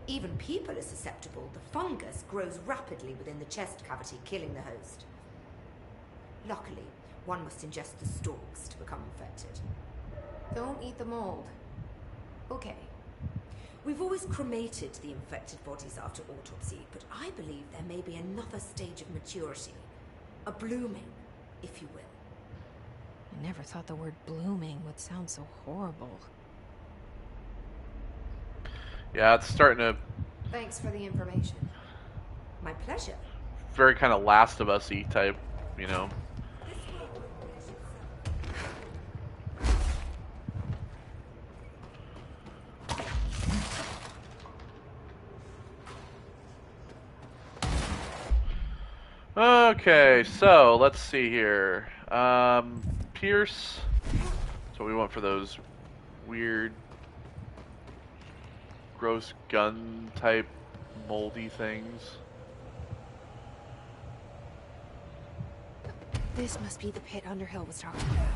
Even people are susceptible. The fungus grows rapidly within the chest cavity, killing the host. Luckily, one must ingest the stalks to become infected. Don't eat the mold. Okay. We've always cremated the infected bodies after autopsy, but I believe there may be another stage of maturity. A blooming, if you will. I never thought the word blooming would sound so horrible. Yeah, it's starting to Thanks for the information. My pleasure. very kind of Last of Us-y type, you know. Okay, so let's see here. Pierce. So we went for those weird, gross gun type moldy things. This must be the pit Underhill was talking about.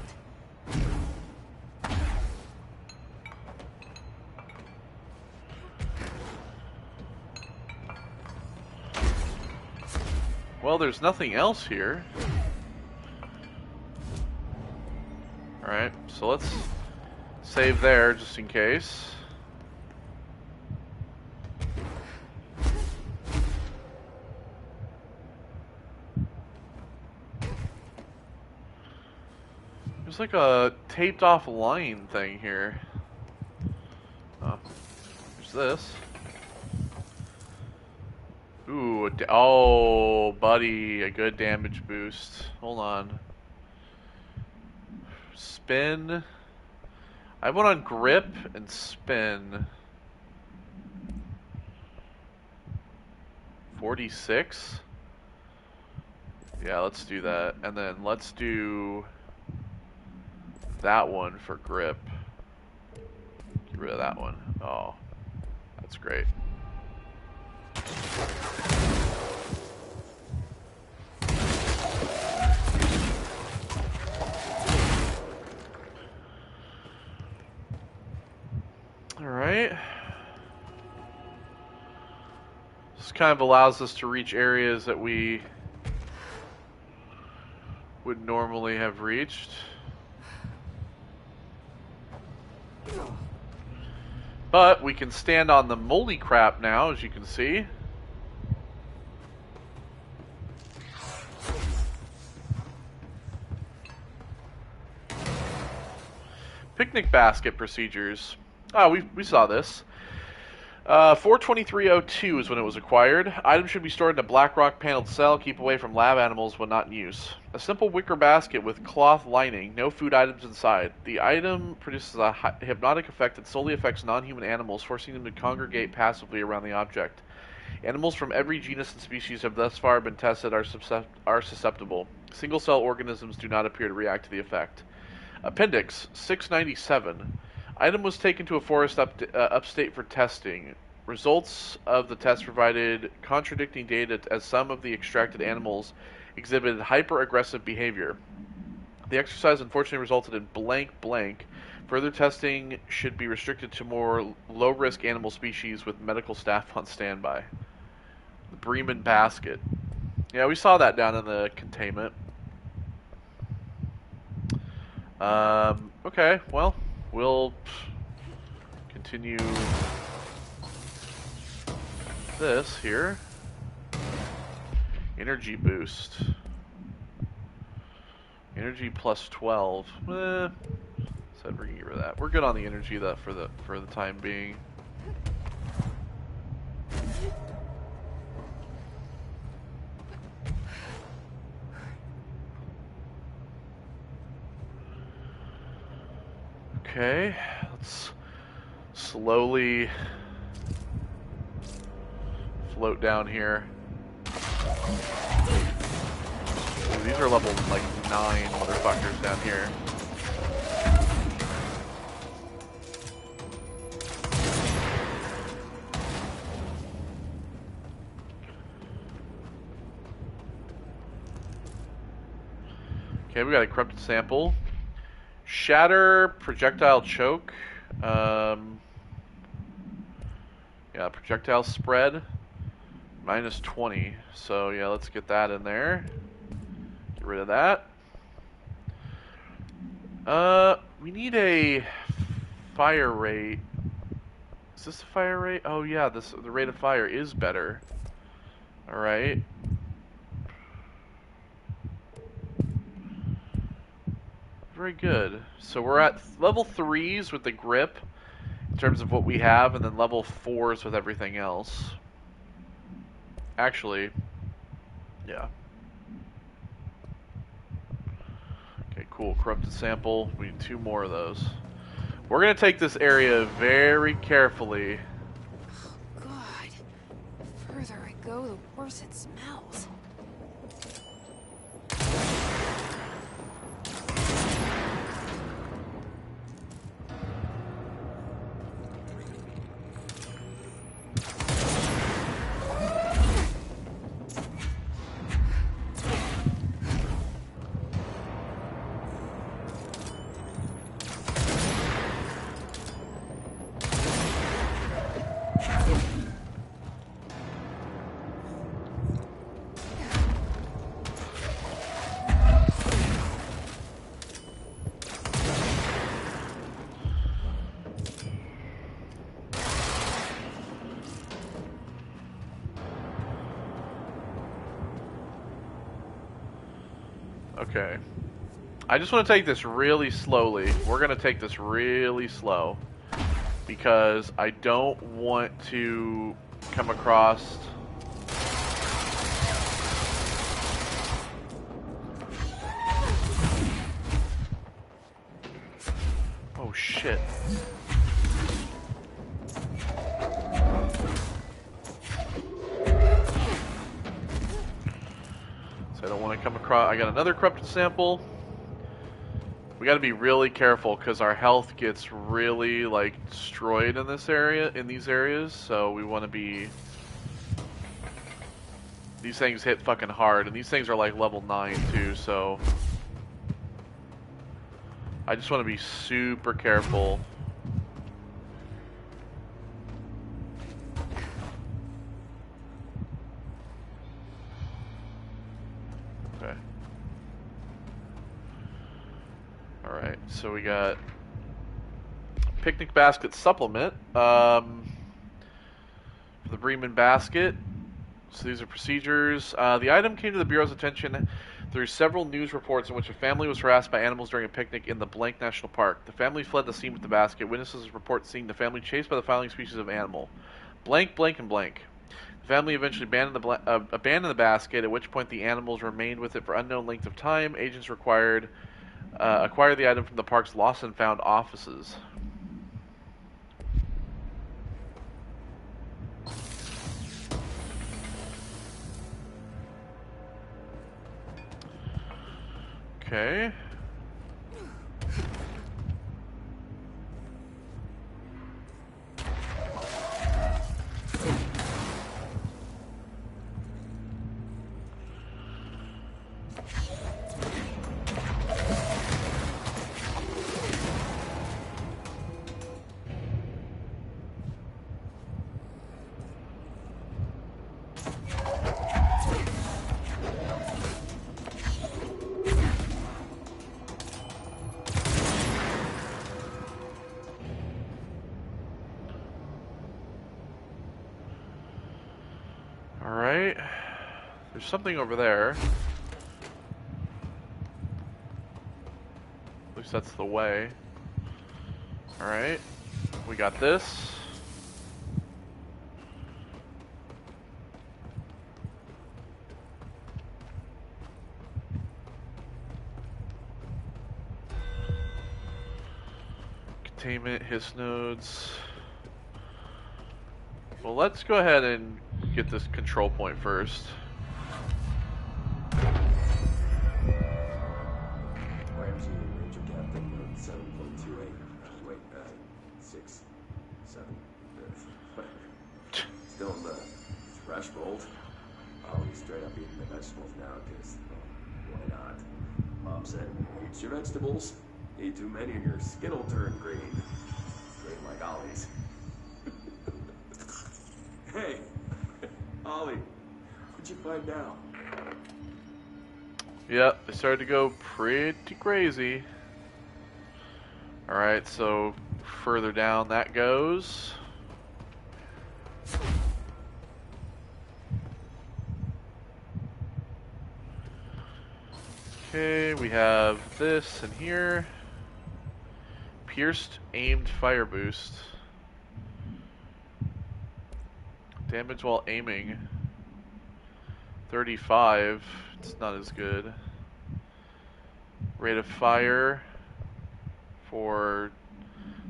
Well, there's nothing else here. Alright, so let's save there just in case. There's like a taped off line thing here. Oh, there's this. Ooh, oh, buddy, a good damage boost. Hold on. Spin. I have one on grip and spin. 46? Yeah, let's do that. And then let's do that one for grip. Get rid of that one. Oh, that's great. Alright. This kind of allows us to reach areas that we would normally have reached. But we can stand on the moldy crap now, as you can see. Picnic basket procedures. Oh, we saw this. 42302 is when it was acquired. Items should be stored in a black rock paneled cell. Keep away from lab animals when not in use. A simple wicker basket with cloth lining. No food items inside. The item produces a hypnotic effect that solely affects non-human animals, forcing them to congregate passively around the object. Animals from every genus and species have thus far been tested are susceptible. Single-cell organisms do not appear to react to the effect. Appendix 697. Item was taken to a forest upstate for testing. Results of the test provided contradicting data as some of the extracted animals exhibited hyper-aggressive behavior. The exercise unfortunately resulted in blank. Further testing should be restricted to more low-risk animal species with medical staff on standby. The Bremen basket. Yeah, we saw that down in the containment. Okay, well, we'll continue this here. Energy boost. Energy plus 12. Said we're gonna get rid of that. We're good on the energy for the time being. Okay, let's slowly float down here. Ooh, these are level like 9 motherfuckers down here. Okay, we got a corrupted sample. Shatter, projectile choke. Yeah, projectile spread. Minus 20. So, yeah, let's get that in there. Get rid of that. We need a fire rate. Is this the fire rate? Oh yeah, the rate of fire is better. Alright. Very good. So we're at level 3s with the grip in terms of what we have, and then level 4s with everything else. Actually, yeah. Okay, cool. Corrupted sample. We need 2 more of those. We're going to take this area very carefully. God. The further I go, the worse it smells. Okay. I just want to take this really slowly. We're going to take this really slow. Because I don't want to come across... Oh shit. So I don't want to come across... I got another corrupted sample. We got to be really careful because our health gets really like destroyed in this area, in these areas. So we want to be. These things hit fucking hard, and these things are like level 9 too. So I just want to be super careful. Okay. Alright, so we got picnic basket supplement for the Bremen basket. So these are procedures. The item came to the Bureau's attention through several news reports in which a family was harassed by animals during a picnic in the Blank National Park. The family fled the scene with the basket. Witnesses report seeing the family chased by the flying species of animal. Blank, blank, and blank. The family eventually abandoned the basket, at which point the animals remained with it for unknown length of time. Agents acquired the item from the park's lost and found offices. Okay. Alright. There's something over there. At least that's the way. Alright. We got this. Containment, hiss nodes. Well, let's go ahead and get this control point first. Ramsey, Ranger Captain, 7.28. Wait, 6, 7. Still in the fresh bolt. I'll be straight up eating the vegetables now, because why not? Mom said, eat your vegetables. Eat too many and your skin will turn green. Green like Ollie's. Hey, Ollie, what'd you find out? Yep, they started to go pretty crazy. Alright, so Further down that goes. Okay, we have this in here. Pierced aimed fire boost. Damage while aiming. 35. It's not as good. Rate of fire for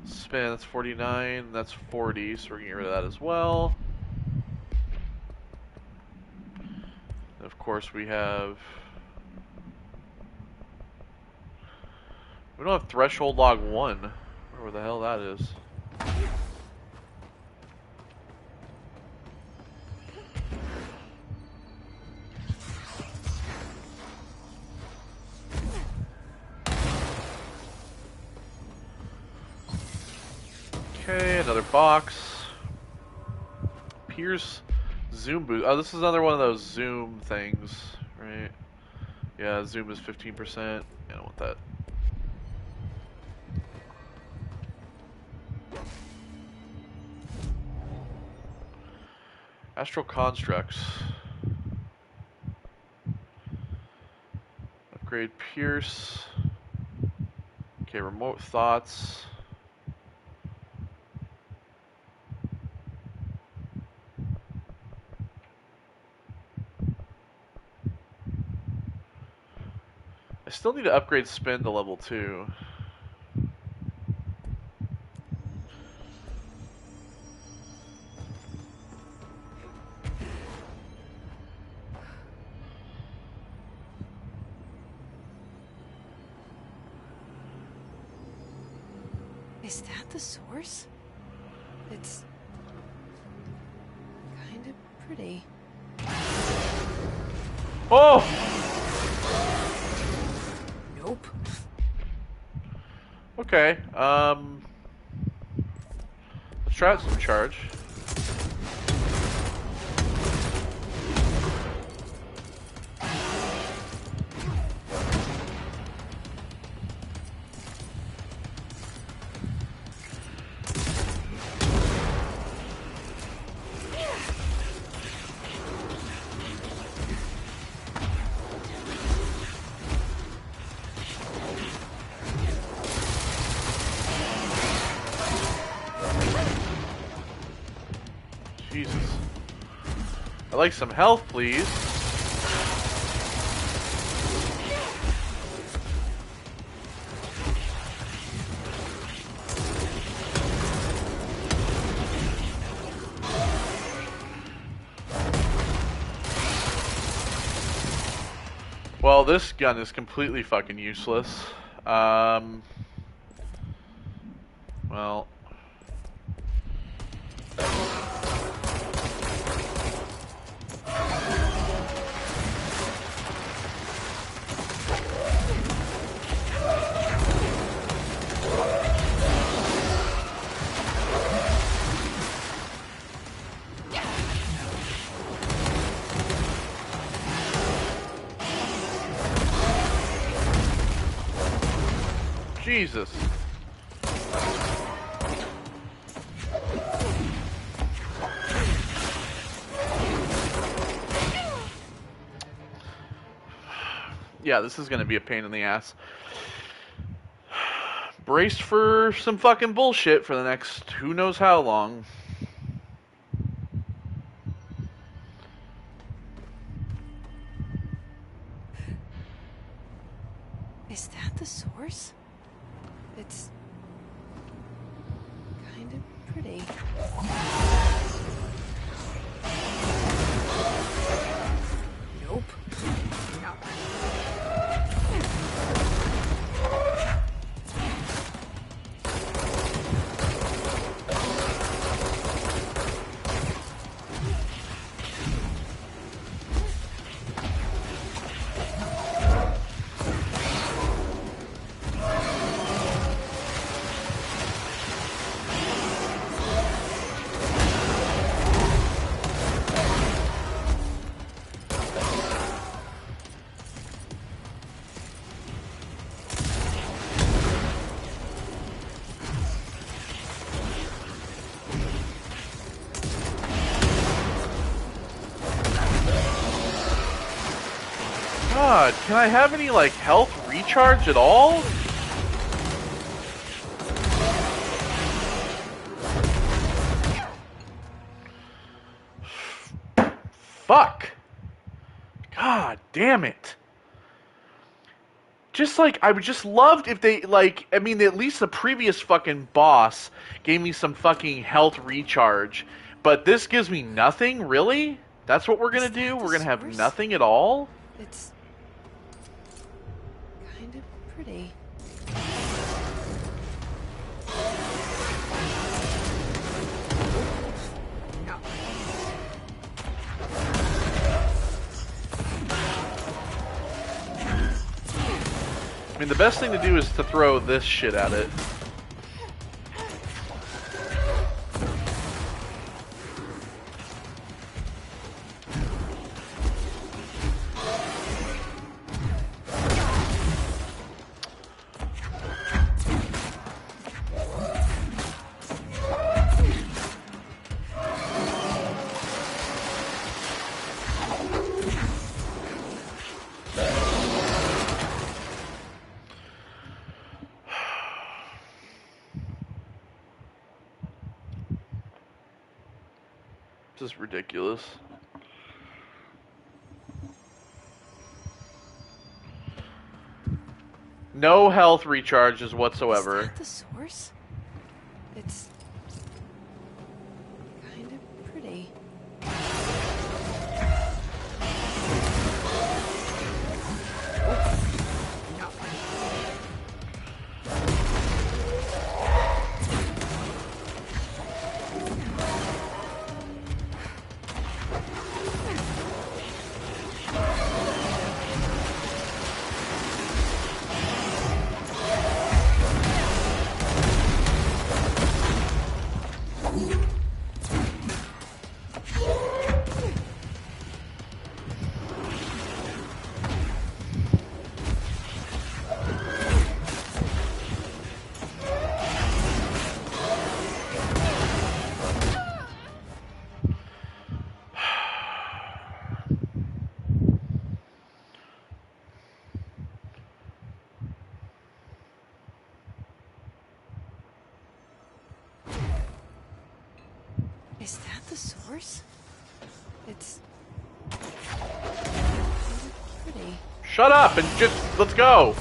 spin, that's 49. That's 40, so we're getting rid of that as well. And of course, we have. We don't have threshold log 1. Where the hell that is. Okay, another box. Pierce zoom boost. Oh, this is another one of those zoom things, right? Yeah, zoom is 15%. I don't want that. Astral constructs. Upgrade Pierce. Okay, remote thoughts. I still need to upgrade spin to level 2. Is that the source? It's kind of pretty. Oh! Nope. Okay, let's try out some charge. Jesus. I'd like some health, please. Well, this gun is completely fucking useless. Well... Jesus. Yeah, this is gonna be a pain in the ass. Braced for some fucking bullshit for the next who knows how long. Is that the source? It's kind of pretty. Nope. No. God, can I have any, like, health recharge at all? Fuck. God damn it. Just, like, I would just loved if they, like, I mean, at least the previous fucking boss gave me some fucking health recharge. But this gives me nothing? Really? That's what we're gonna do? We're gonna have nothing at all? It's kind of pretty. I mean, the best thing to do is to throw this shit at it. This is ridiculous. No health recharges whatsoever. Is that the source? It's kind of pretty. Is that the source? It's pretty. Shut up and just let's go.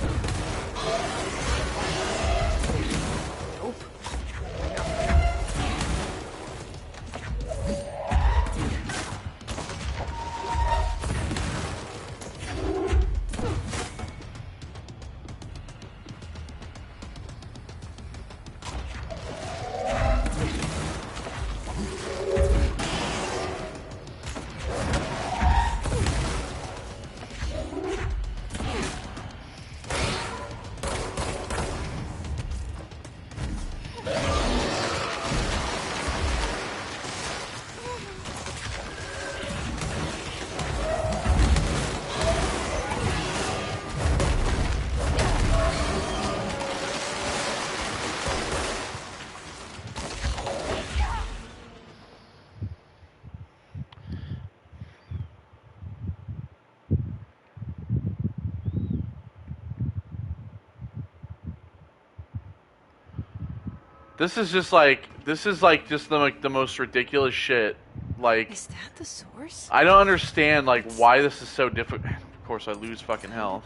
This is just the most ridiculous shit. Like, is that the source? I don't understand like why this is so difficult. Of course, I lose fucking health.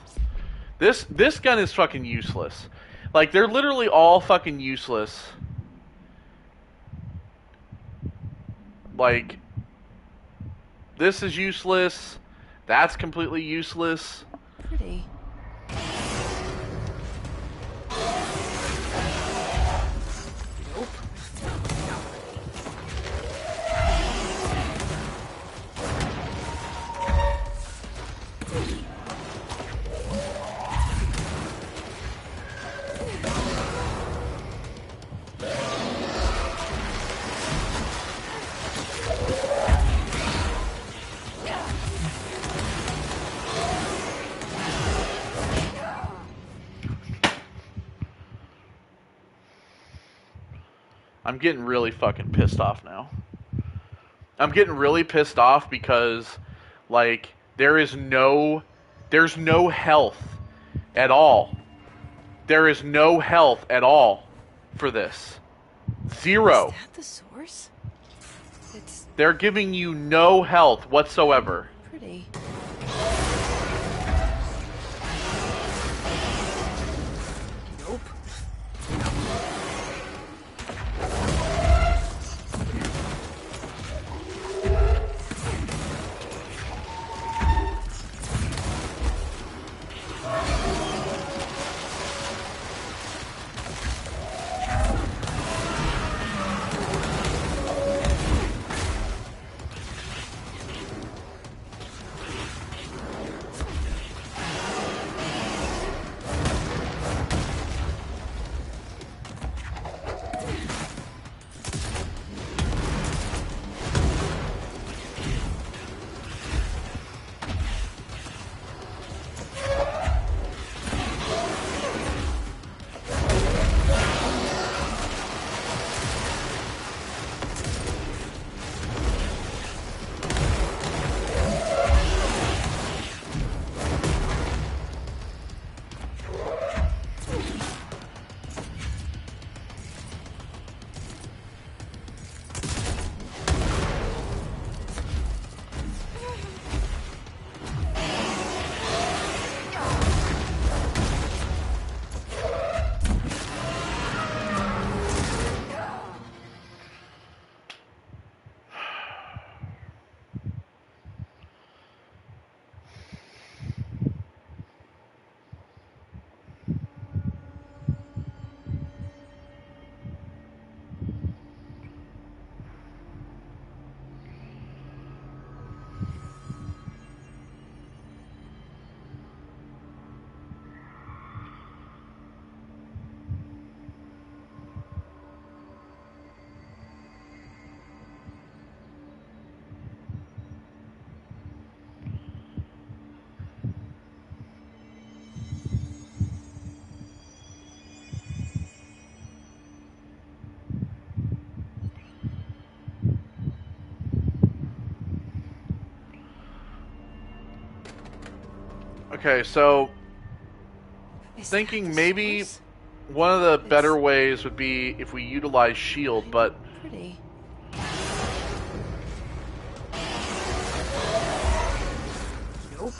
This gun is fucking useless. Like, they're literally all fucking useless. Like, this is useless. That's completely useless. Pretty. I'm getting really fucking pissed off now. I'm getting really pissed off because, like, there is no There's no health at all. There is no health at all for this. Zero. Is that the source? It's They're giving you no health whatsoever. pretty. Nope. Okay, so Is thinking that the maybe source? one of the better It's- ways would be if we utilize shield, but Pretty. Nope.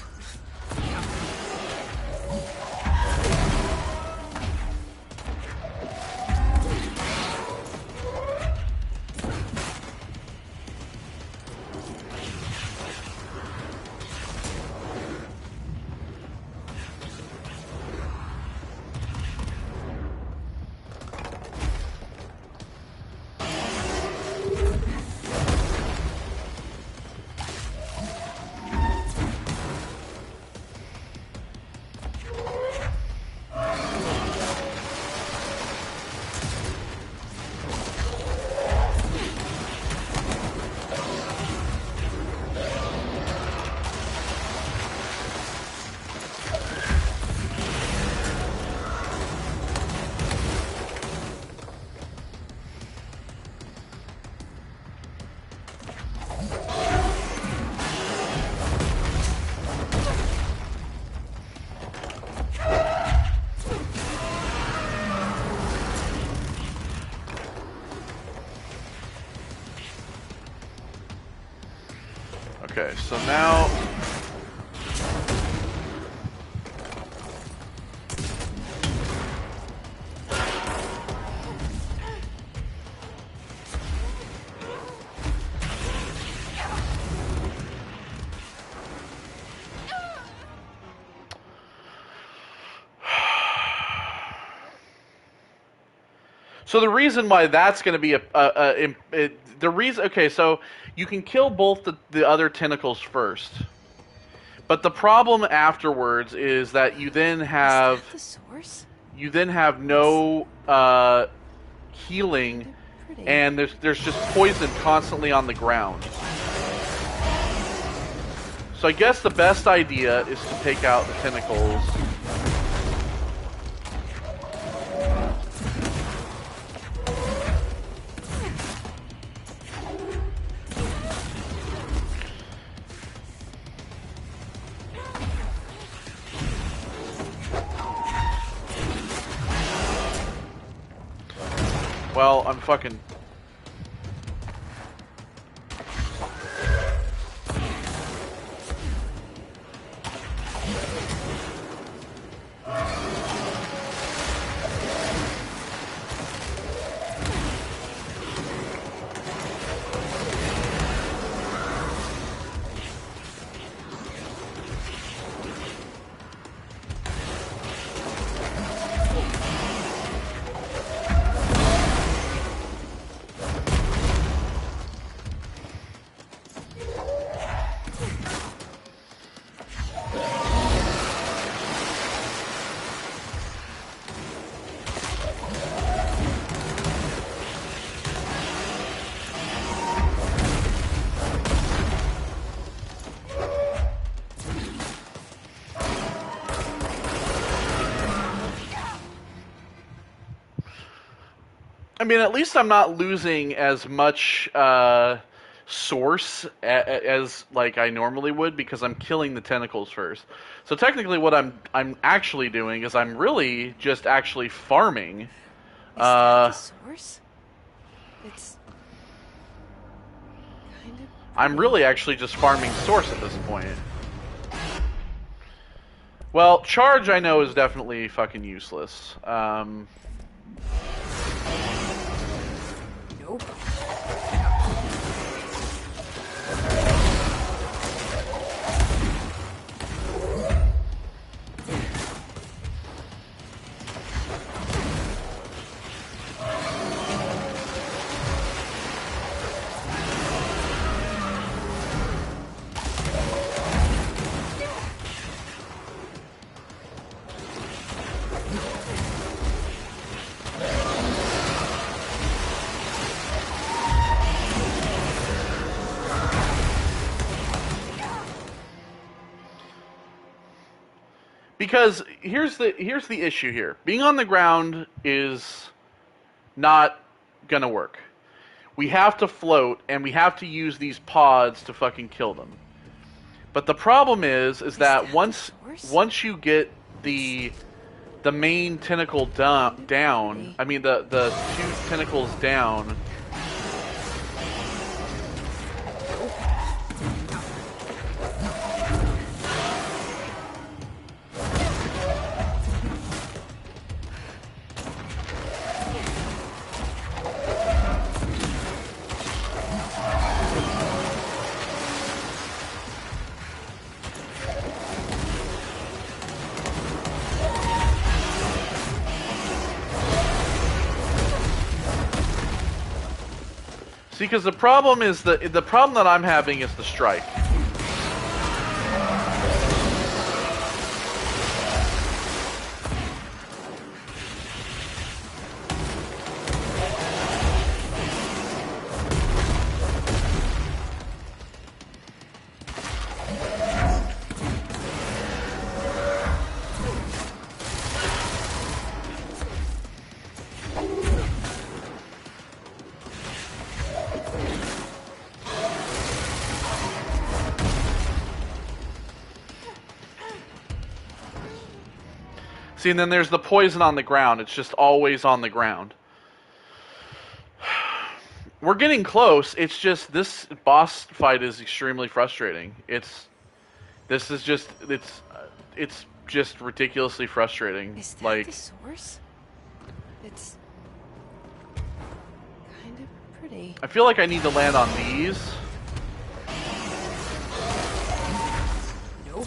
okay, so now so the reason why that's going to be the reason, okay, so you can kill both the other tentacles first, but the problem afterwards is that you then have Is that the source? no healing, Pretty. and there's just poison constantly on the ground. So I guess the best idea is to take out the tentacles. Well, I'm fucking... I mean, at least I'm not losing as much source as like I normally would because I'm killing the tentacles first. So technically, what I'm actually doing is I'm really just actually farming. Is that the source? It's kind of... I'm really actually just farming source at this point. Well, charge I know is definitely fucking useless. Nope. Because here's the issue here. Being on the ground is not gonna work. We have to float, and we have to use these pods to fucking kill them. But the problem is that once you get the main tentacle down, I mean the two tentacles down. See, because the problem is the problem that I'm having is the strike. See, and then there's the poison on the ground. It's just always on the ground. We're getting close. It's just this boss fight is extremely frustrating. It's just ridiculously frustrating. Is that like the source? It's kind of pretty. I feel like I need to land on these. Nope.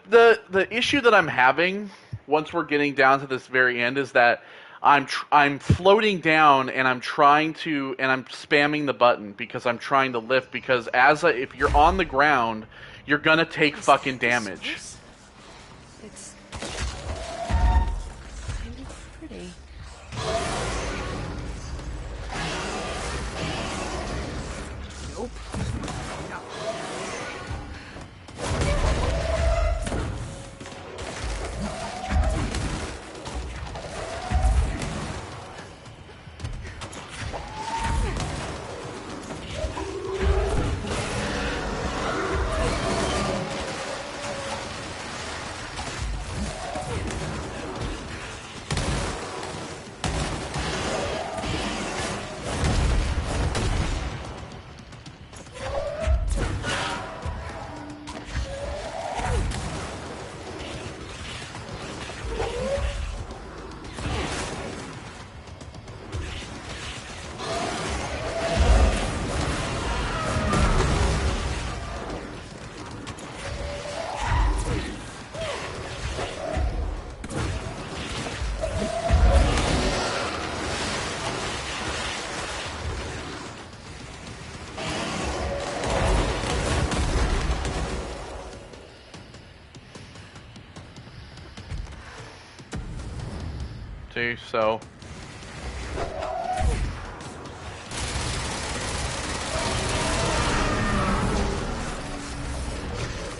the issue that I'm having once we're getting down to this very end is that I'm floating down and I'm spamming the button because I'm trying to lift, because if you're on the ground, you're gonna take fucking damage. It's kind of pretty. Nope. No. So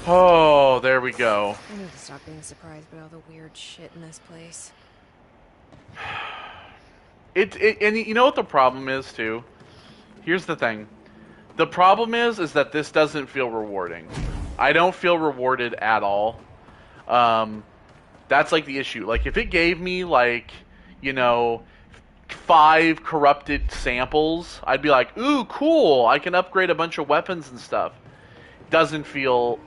oh, there we go. I need to stop being surprised by all the weird shit in this place. And you know what the problem is too? Here's the thing. The problem is that this doesn't feel rewarding. I don't feel rewarded at all. That's like the issue. Like if it gave me like, 5 corrupted samples, I'd be like, ooh, cool, I can upgrade a bunch of weapons and stuff. It doesn't feel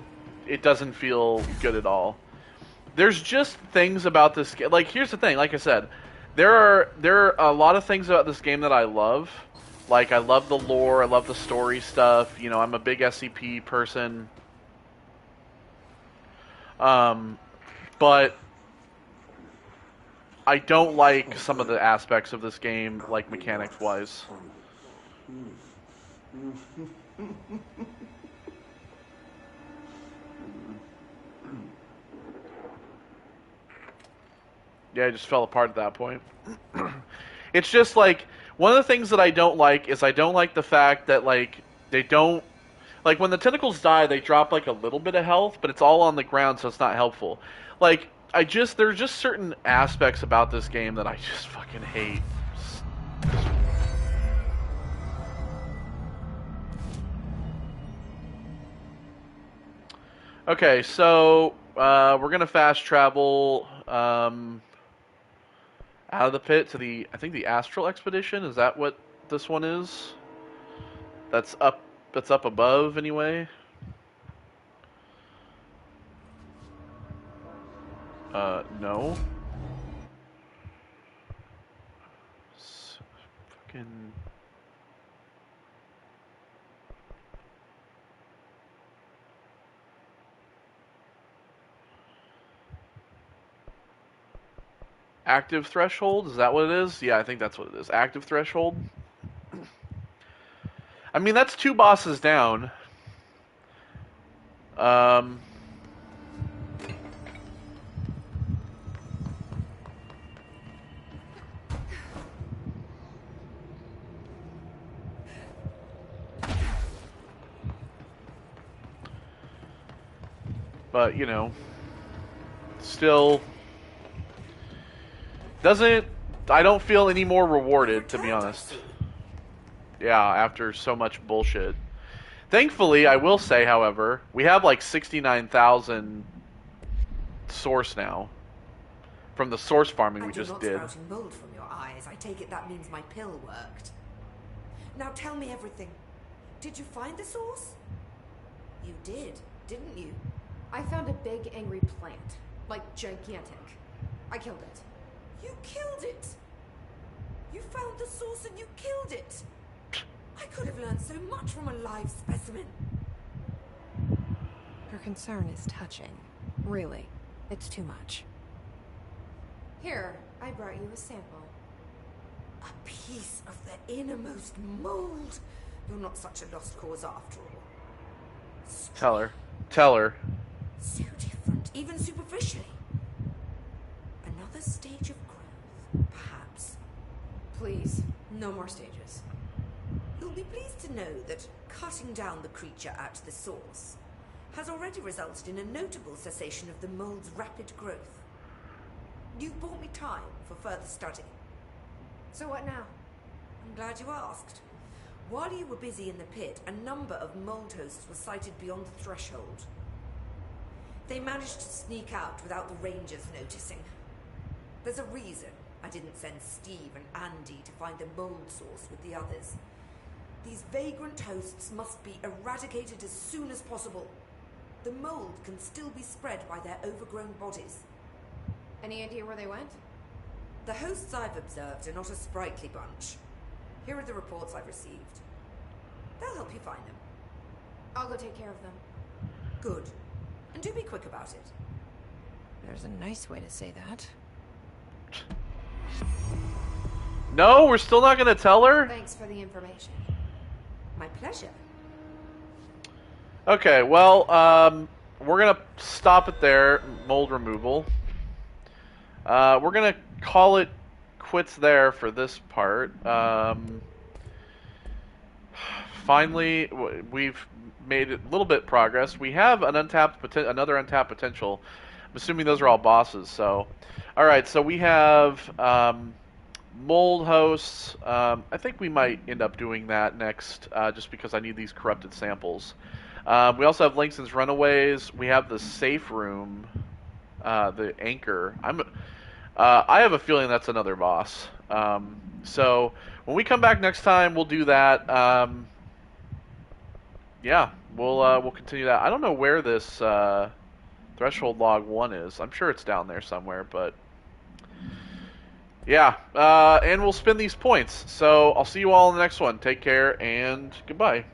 good at all. There's just things about this game. Like, here's the thing, like I said, there are a lot of things about this game that I love. Like, I love the lore, I love the story stuff, I'm a big SCP person. But I don't like some of the aspects of this game, like mechanics-wise. Yeah, I just fell apart at that point. It's just like, one of the things that I don't like is I don't like the fact that, like, they don't... Like, when the tentacles die, they drop, like, a little bit of health, but it's all on the ground, so it's not helpful. Like, there's just certain aspects about this game that I just fucking hate. Okay, so, we're gonna fast travel, out of the pit to I think the Astral Expedition. Is that what this one is? That's up above, anyway. No. Fucking... Active Threshold? Is that what it is? Yeah, I think that's what it is. Active Threshold? I mean, that's 2 bosses down. But, still doesn't... I don't feel any more rewarded, to be honest. Yeah, after so much bullshit. Thankfully, I will say, however, we have like 69,000 source now. From the source farming we just did. I'm not sprouting mold from your eyes. I take it that means my pill worked. Now tell me everything. Did you find the source? You did, didn't you? I found a big angry plant. Like, gigantic. I killed it. You killed it? You found the source and you killed it? I could have learned so much from a live specimen. Her concern is touching. Really, it's too much. Here, I brought you a sample. A piece of the innermost mold. You're not such a lost cause after all. Tell her. Tell her. So different, even superficially. Another stage of growth, perhaps. Please, no more stages. You'll be pleased to know that cutting down the creature at the source has already resulted in a notable cessation of the mold's rapid growth. You've bought me time for further study. So what now? I'm glad you asked. While you were busy in the pit, a number of mold hosts were sighted beyond the threshold. They managed to sneak out without the rangers noticing. There's a reason I didn't send Steve and Andy to find the mold source with the others. These vagrant hosts must be eradicated as soon as possible. The mold can still be spread by their overgrown bodies. Any idea where they went? The hosts I've observed are not a sprightly bunch. Here are the reports I've received. They'll help you find them. I'll go take care of them. Good. And do be quick about it. There's a nice way to say that. No, we're still not going to tell her? Thanks for the information. My pleasure. Okay, well, we're going to stop it there, mold removal. We're going to call it quits there for this part. Finally, we've made a little bit progress. We have an another untapped potential. I'm assuming those are all bosses. So, all right. So we have mold hosts. I think we might end up doing that next, just because I need these corrupted samples. We also have Langston's Runaways. We have the safe room, the anchor. I have a feeling that's another boss. So when we come back next time, we'll do that. Yeah, we'll continue that. I don't know where this threshold log 1 is. I'm sure it's down there somewhere, but yeah. And we'll spend these points. So I'll see you all in the next one. Take care and goodbye.